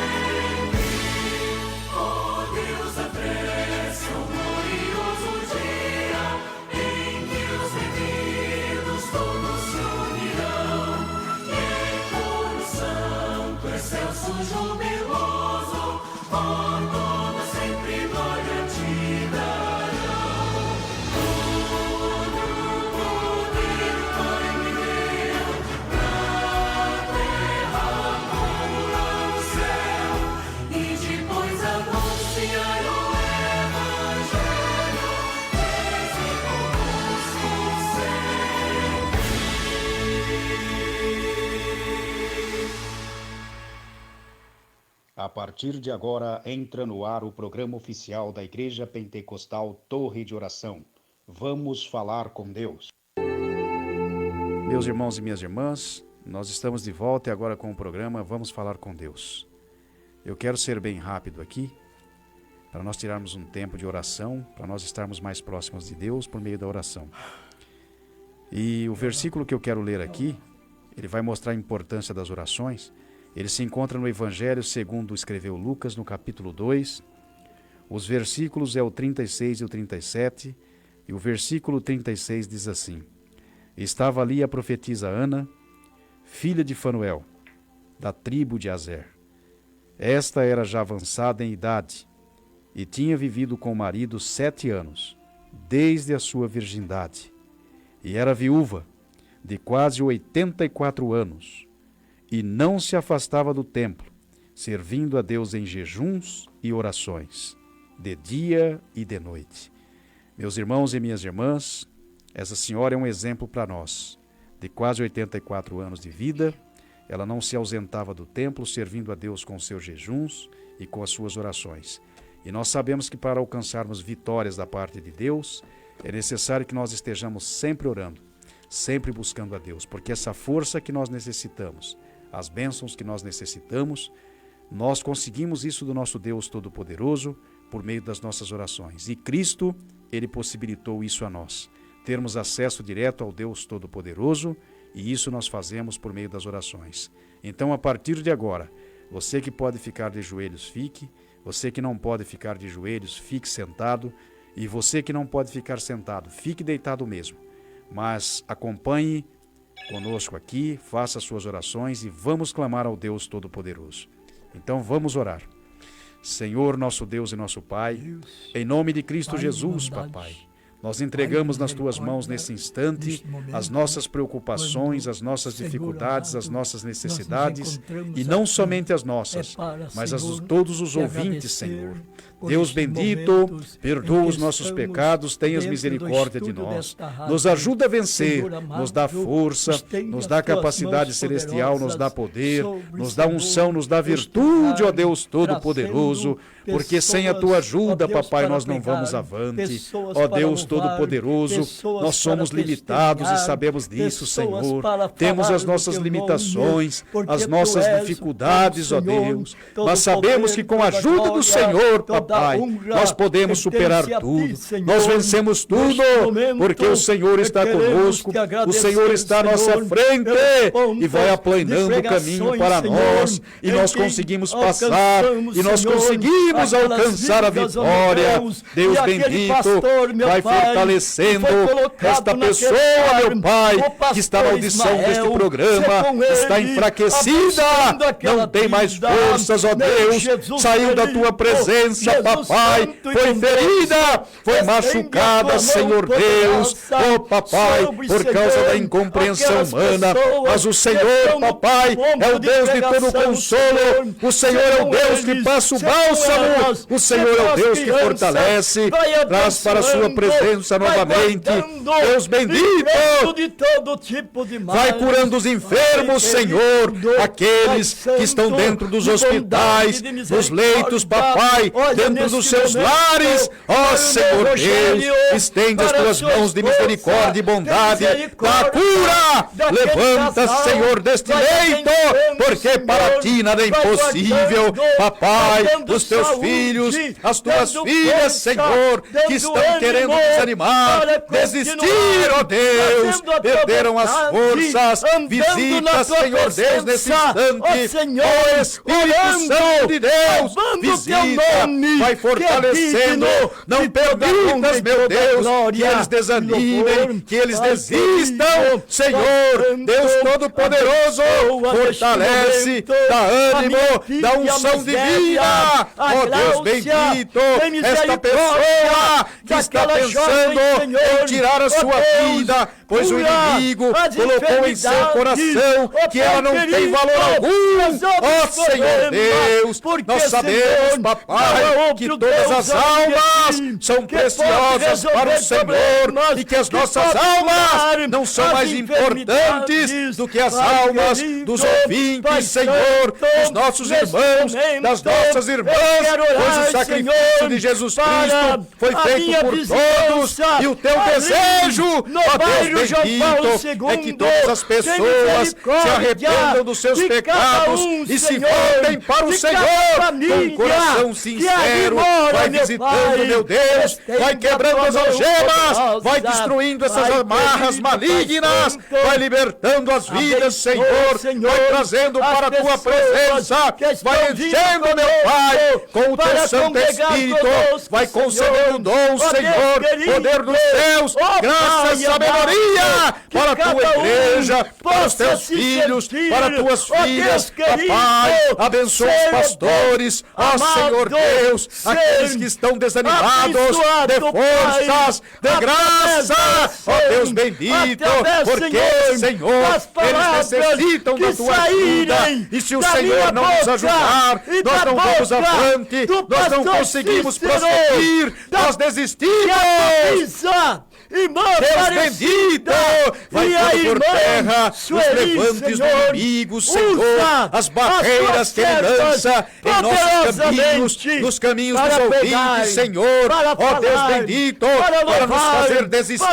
A partir de agora, entra no ar o programa oficial da Igreja Pentecostal Torre de Oração. Vamos falar com Deus. Meus irmãos e minhas irmãs, nós estamos de volta e agora com o programa Vamos Falar com Deus. Eu quero ser bem rápido aqui, para nós tirarmos um tempo de oração, para nós estarmos mais próximos de Deus por meio da oração. E o versículo que eu quero ler aqui, ele vai mostrar a importância das orações. Ele se encontra no Evangelho segundo escreveu Lucas, no capítulo 2. Os versículos é o 36 e o 37, e o versículo 36 diz assim: Estava ali a profetisa Ana, filha de Fanuel, da tribo de Azer. Esta era já avançada em idade, e tinha vivido com o marido 7 anos, desde a sua virgindade, e era viúva, de quase 84 anos, e não se afastava do templo, servindo a Deus em jejuns e orações, de dia e de noite. Meus irmãos e minhas irmãs, essa senhora é um exemplo para nós. De quase 84 anos de vida, ela não se ausentava do templo, servindo a Deus com seus jejuns e com as suas orações. E nós sabemos que para alcançarmos vitórias da parte de Deus, é necessário que nós estejamos sempre orando, sempre buscando a Deus, porque essa força que nós necessitamos, as bênçãos que nós necessitamos, nós conseguimos isso do nosso Deus Todo-Poderoso por meio das nossas orações. E Cristo, Ele possibilitou isso a nós, termos acesso direto ao Deus Todo-Poderoso, e isso nós fazemos por meio das orações. Então, a partir de agora, você que pode ficar de joelhos, fique. Você que não pode ficar de joelhos, fique sentado. E você que não pode ficar sentado, fique deitado mesmo. Mas acompanhe conosco aqui, faça suas orações e vamos clamar ao Deus Todo-Poderoso. Então vamos orar. Senhor, nosso Deus e nosso Pai, em nome de Cristo Jesus, papai, nós entregamos nas Tuas mãos nesse instante as nossas preocupações, as nossas dificuldades, as nossas necessidades, e não somente as nossas, mas as de todos os ouvintes, Senhor. Deus bendito, perdoa os nossos pecados, tenhas misericórdia de nós. Nos ajuda a vencer, nos dá força, nos dá capacidade celestial, nos dá poder, nos dá unção, nos dá virtude, ó Deus Todo-Poderoso, porque sem a Tua ajuda, papai, nós não vamos avante. Ó Deus Todo-Poderoso, nós somos limitados e sabemos disso, Senhor. Temos as nossas limitações, as nossas dificuldades, ó Deus, mas sabemos que com a ajuda do Senhor, papai, nós podemos superar tudo, nós vencemos tudo, porque o Senhor está conosco, o Senhor está à nossa frente e vai aplanando o caminho para nós, e nós conseguimos passar, e nós conseguimos alcançar a vitória. Deus bendito, vai fortalecendo esta pessoa, meu Pai, que está na audição deste programa, está enfraquecida, não tem mais forças, ó Deus, saiu da Tua presença, papai, foi ferida, foi machucada, Senhor Deus, ó papai, por causa da incompreensão humana, mas o Senhor, papai, é o Deus de todo consolo, o Senhor é o Deus que passa o bálsamo, o Senhor é o Deus que fortalece, traz para a sua presença novamente, Deus bendito, vai curando os enfermos, Senhor, aqueles que estão dentro dos hospitais, dos leitos, papai, dentro dos seus lares, ó Senhor Deus, estende as Tuas mãos de misericórdia e bondade, dá cura, levanta, Senhor, deste leito, porque para Ti nada é impossível, papai, os Teus filhos, as Tuas filhas, Senhor, que estão querendo desanimar, desistir, ó Deus, perderam as forças, visita, Senhor Deus, nesse instante, ó Espírito Santo de Deus, visita, vai fortalecendo, não permitas, meu Deus, que eles desanimem, que eles desistam, Senhor, Deus Todo-Poderoso, fortalece, dá ânimo, dá unção divina, ó Oh Deus bendito, esta pessoa que está pensando em tirar a sua vida, pois o inimigo colocou em seu coração que ela não tem valor algum. Ó Senhor Deus, nós sabemos, papai, que todas as almas são preciosas para o Senhor e que as nossas almas não são mais importantes do que as almas dos ouvintes, Senhor, dos nossos irmãos, das nossas irmãs, pois o sacrifício de Jesus Cristo foi feito por todos e o teu desejo, ó Deus bendito, é que todas as pessoas se arrependam dos seus pecados e se voltem para o Senhor com coração sincero. Vai visitando, meu Deus, vai quebrando as algemas, vai destruindo essas amarras malignas, vai libertando as vidas, Senhor, vai trazendo para a tua presença, vai enchendo, meu Pai, com o teu Santo Espírito, vai concedendo dom, Senhor, poder dos céus, graça e sabedoria para a tua igreja, para os teus filhos, para as tuas filhas, papai, abençoa os pastores, ó Senhor Deus, aqueles que estão desanimados, de forças, de graça, ó Deus bendito, porque, Senhor, eles necessitam da tua ajuda, e se o Senhor não nos ajudar, nós não vamos avante, nós não conseguimos prosseguir, nós desistimos. Deus bendito, vai pondo por terra os levantes do inimigo, Senhor, as barreiras que ele lança em nossos caminhos, nos caminhos dos ouvintes, Senhor, ó Deus bendito, para nos fazer desistir,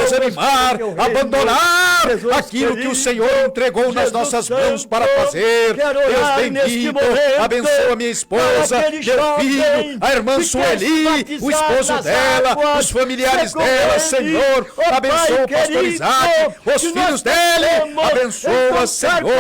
desanimar, abandonar aquilo que o Senhor entregou nas nossas mãos para fazer. Deus bendito, abençoa minha esposa, meu filho, a irmã Sueli, o esposo dela, os familiares dela, Senhor, abençoa o pastor Isaac, os filhos dele, abençoa, Senhor,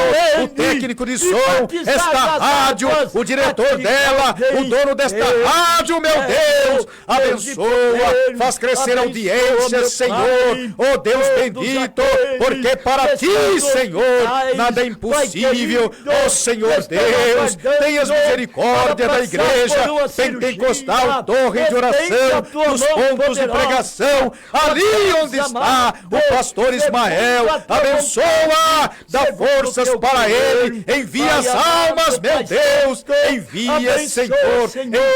o técnico de som, esta rádio, o diretor dela, o dono desta rádio, meu Deus, abençoa, faz crescer a audiência, Senhor, oh Deus bendito, porque para ti, Senhor, nada é impossível, oh Senhor Deus, tenhas misericórdia da igreja pentecostal, torre de oração, nos pontos de pregação, ali onde está o pastor Ismael, abençoa, dá forças para ele, envia as almas, meu Deus, envia, Senhor,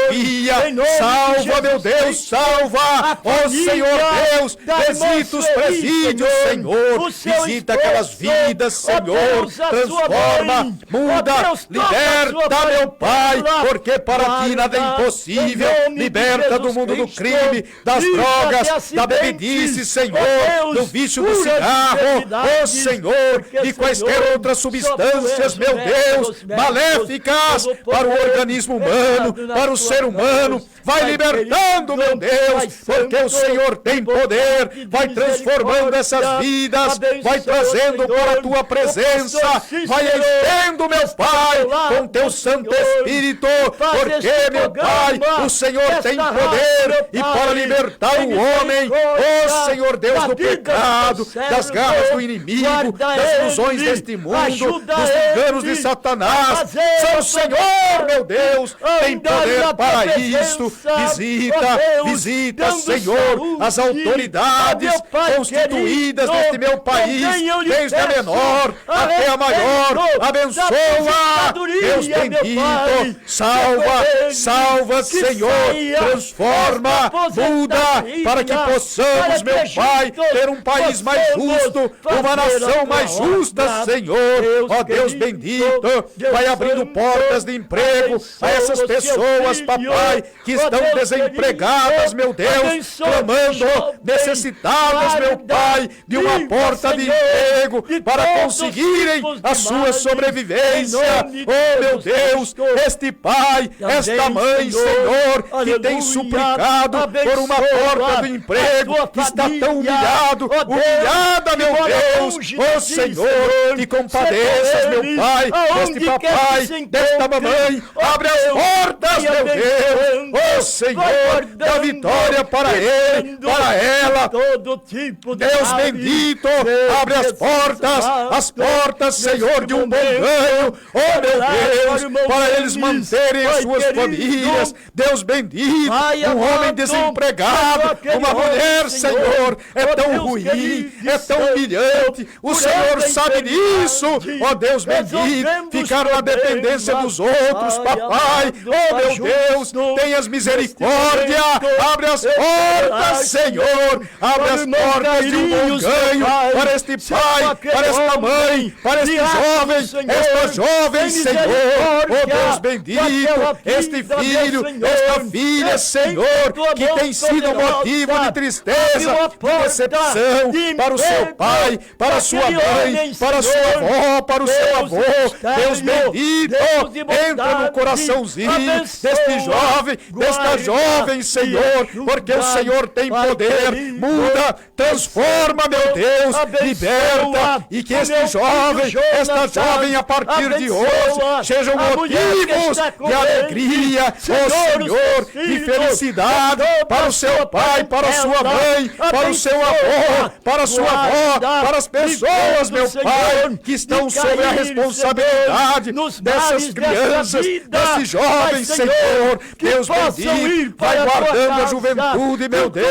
envia, salva, meu Deus, salva, ó Senhor Deus, visita os presídios, Senhor, visita aquelas vidas, Senhor, transforma, muda, liberta, meu Pai, porque para ti nada é impossível, liberta do mundo do crime, das drogas, da bebedice, Senhor, do vício do cigarro, ó Senhor, e quaisquer outras substâncias, meu Deus, maléficas para o organismo humano, para o ser humano, vai libertando, meu Deus, porque o Senhor tem poder, vai transformando essas vidas, vai trazendo para a tua presença, vai enchendo, meu Pai, com teu Santo Espírito, porque, meu Pai, o Senhor tem poder, e para libertar o homem, ó Senhor Deus, do pecado, das garras do inimigo, das ilusões deste mundo, dos enganos de Satanás, só o Senhor, meu Deus, tem poder para isto. Visita, Senhor, as autoridades constituídas neste meu país, desde a menor até a maior, abençoa, Deus bendito, salva, Senhor, transforma, muda, para que possamos, meu Pai, ter um país mais justo, uma nação mais justa, Senhor, ó Deus bendito, vai abrindo portas de emprego a essas pessoas, papai, que estão desempregadas, meu Deus, clamando, necessitadas, meu Pai, de uma porta de emprego para conseguirem a sua sobrevivência. Oh, meu Deus, este pai, esta mãe, Senhor, que tem suplicado por uma porta de emprego, que está tão humilhada, meu Deus, oh Senhor, que compadeças, meu Pai, deste papai, desta mamãe, abre as portas, meu Deus, ó Senhor, da vitória para ele, para ela. Todo tipo de Deus bendito, abre as portas, Senhor, de um bom ganho, oh meu Deus, para eles manterem as suas famílias. Deus bendito, um homem desempregado, uma mulher, Senhor, é tão ruim, é tão humilhante. O Senhor sabe disso, ó Deus bendito, ficar na dependência dos outros, papai. Oh meu Deus, tenhas misericórdia, abre as portas, Senhor, abre as portas de um bom ganho para este pai, para esta mãe, para este jovem, esta jovem, Senhor, oh Deus bendito, este filho, esta filha, Senhor, que tem sido motivo de tristeza, de decepção para o seu pai, para a sua mãe, para a sua avó, para o seu avô. Deus bendito, entra no coraçãozinho deste jovem, desta jovem, Senhor, porque o Senhor tem poder. Muda, transforma, meu Deus, liberta, e que este jovem, esta jovem, a partir de hoje, sejam motivos de alegria, ó Senhor, de felicidade para o seu pai, para a sua mãe, para o seu avô, para a sua avó, para as pessoas, meu Pai, que estão sob a responsabilidade dessas crianças, desses jovens, Senhor. Deus bendito, vai guardando a juventude, meu Deus,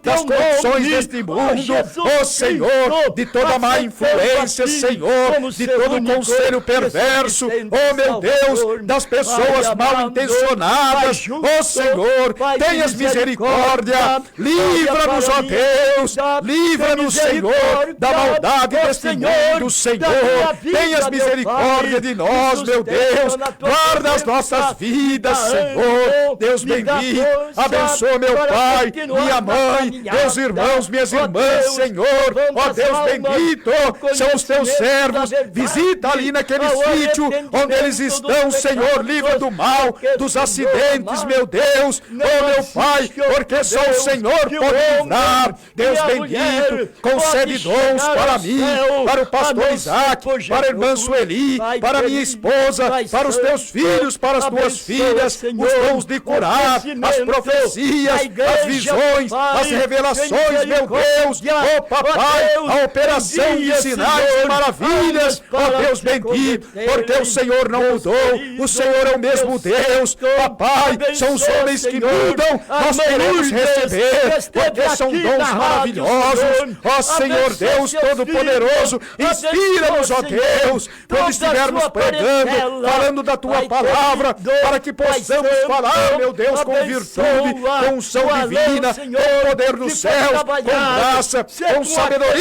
das condições deste mundo, ó Senhor, de toda má influência, Senhor, de todo conselho perverso, ó meu Deus, das pessoas mal intencionadas, ó Senhor, tenhas misericórdia, livra-nos, ó Deus, livra-nos, Senhor, da maldade deste mundo, Senhor, tenhas misericórdia de nós, meu Deus, guarda as nossas vidas, Senhor. Deus bendito, abençoa meu pai, minha mãe, meus irmãos, minhas irmãs, Senhor, ó Deus bendito, são os teus servos, visita ali naquele sítio onde eles estão, Senhor, livra do mal, dos acidentes, meu Deus, ó meu Pai, porque só o Senhor pode livrar. Deus bendito, concede dons para mim, para o pastor Isaac, para a irmã Sueli, para a minha esposa, para os teus filhos, para as tuas filhas, os dons de curar, as profecias, as visões, as revelações, meu Deus, ó papai, a operação de sinais e maravilhas, ó Deus bendito, porque o Senhor não mudou, o Senhor é o mesmo Deus, papai, são os homens que mudam, nós queremos receber, porque são dons maravilhosos, ó Senhor Deus Todo-Poderoso, inspira-nos, ó Deus, quando estivermos pregando, falando da tua palavra, para que possamos falar, meu Deus, com virtude, com unção divina, com poder do céu, com graça, com sabedoria.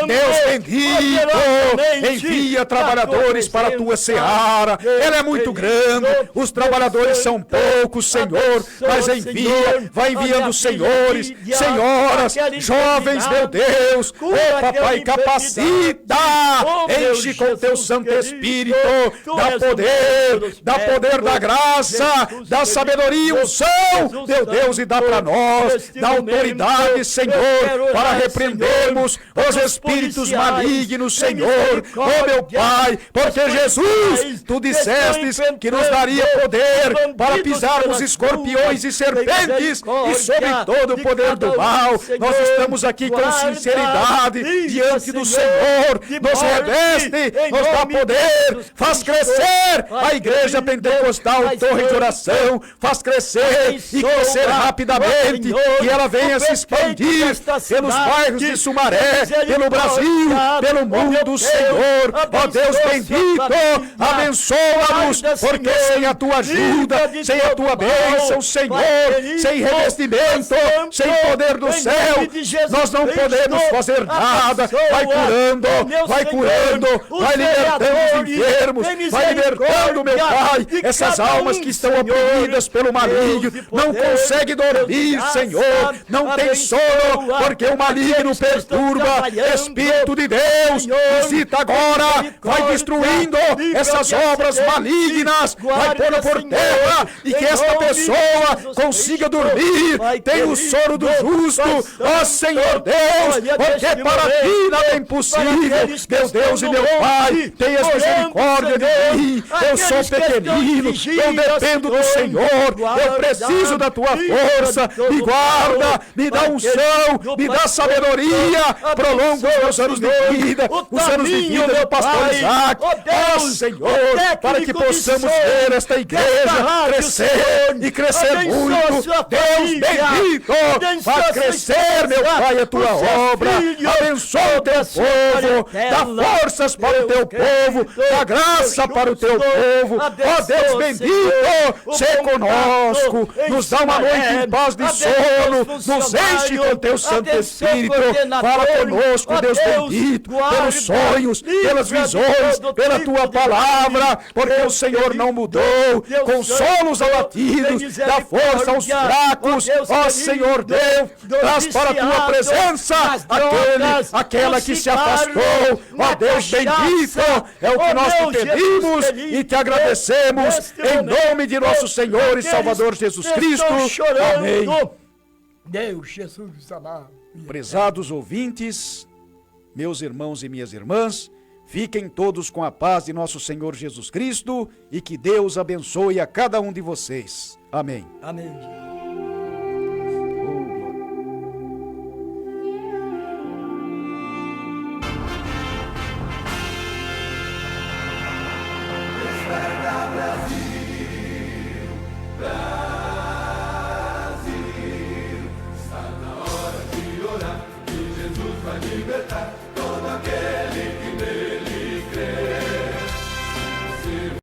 Deus bendito, envia trabalhadores para a tua seara, ela é muito grande, os trabalhadores são poucos, Senhor, mas envia, vai enviando senhores, senhoras, jovens, meu Deus, oh papai, capacita, enche com teu Santo Espírito, dá poder da graça, da sabedoria, unção, meu Deus, e dá para nós, dá autoridade, Senhor, para repreendermos os espíritos malignos, Senhor, oh meu Pai, porque Jesus, tu dissestes que nos daria poder para pisarmos escorpiões e serpentes e sobre todo o poder do mal. Nós estamos aqui com sinceridade diante do Senhor, nos reveste, nos dá poder, faz crescer a Igreja Pentecostal Torre de Oração, faz crescer e crescer rapidamente, que ela venha se expandir pelos bairros de Sumaré, pelo Brasil, pelo mundo, Senhor. Ó Deus bendito, abençoa-nos, porque sem a tua ajuda, sem a tua bênção, Senhor, sem revestimento, sem poder do céu, nós não podemos fazer nada. Vai curando, vai libertando os enfermos, vai libertando, meu Pai, essas almas que estão oprimidas pelo maligno, não consegue dormir, Senhor, não tem sono, porque o maligno perturba. Espírito de Deus, visita agora, vai destruindo essas obras malignas, vai pondo por terra, e que esta pessoa consiga dormir, tem o sono do justo, ó Senhor Deus, porque para ti nada é impossível. Meu Deus e meu Pai, tenhas misericórdia de mim, eu sou pequenino, eu dependo do Senhor, eu preciso da tua força, me guarda, me dá unção, me dá sabedoria, prolonga os meus anos de vida, os anos de vida do pastor Isaac, ó Senhor, para que possamos ver esta igreja crescer e crescer muito. Deus bendito, faz crescer, meu Pai, a tua obra, abençoa o teu povo, dá forças para o teu povo, dá graça para o teu povo, ó Deus bendito, seja conosco, nos dá uma noite em paz de sono, nos enche com teu Santo Espírito, fala conosco, Deus bendito, pelos sonhos, pelas visões, pela tua palavra, porque o Senhor não mudou, consola os abatidos, dá força aos fracos, ó Senhor Deus, traz para a tua presença aquela que se afastou, ó Deus bendito, é o que nós te pedimos e te agradecemos, em nome de nosso Senhor e Salvador Jesus Cristo, amém. Deus, Jesus amado. Prezados ouvintes, meus irmãos e minhas irmãs, fiquem todos com a paz de nosso Senhor Jesus Cristo e que Deus abençoe a cada um de vocês. Amém. Amém. Libertar todo aquele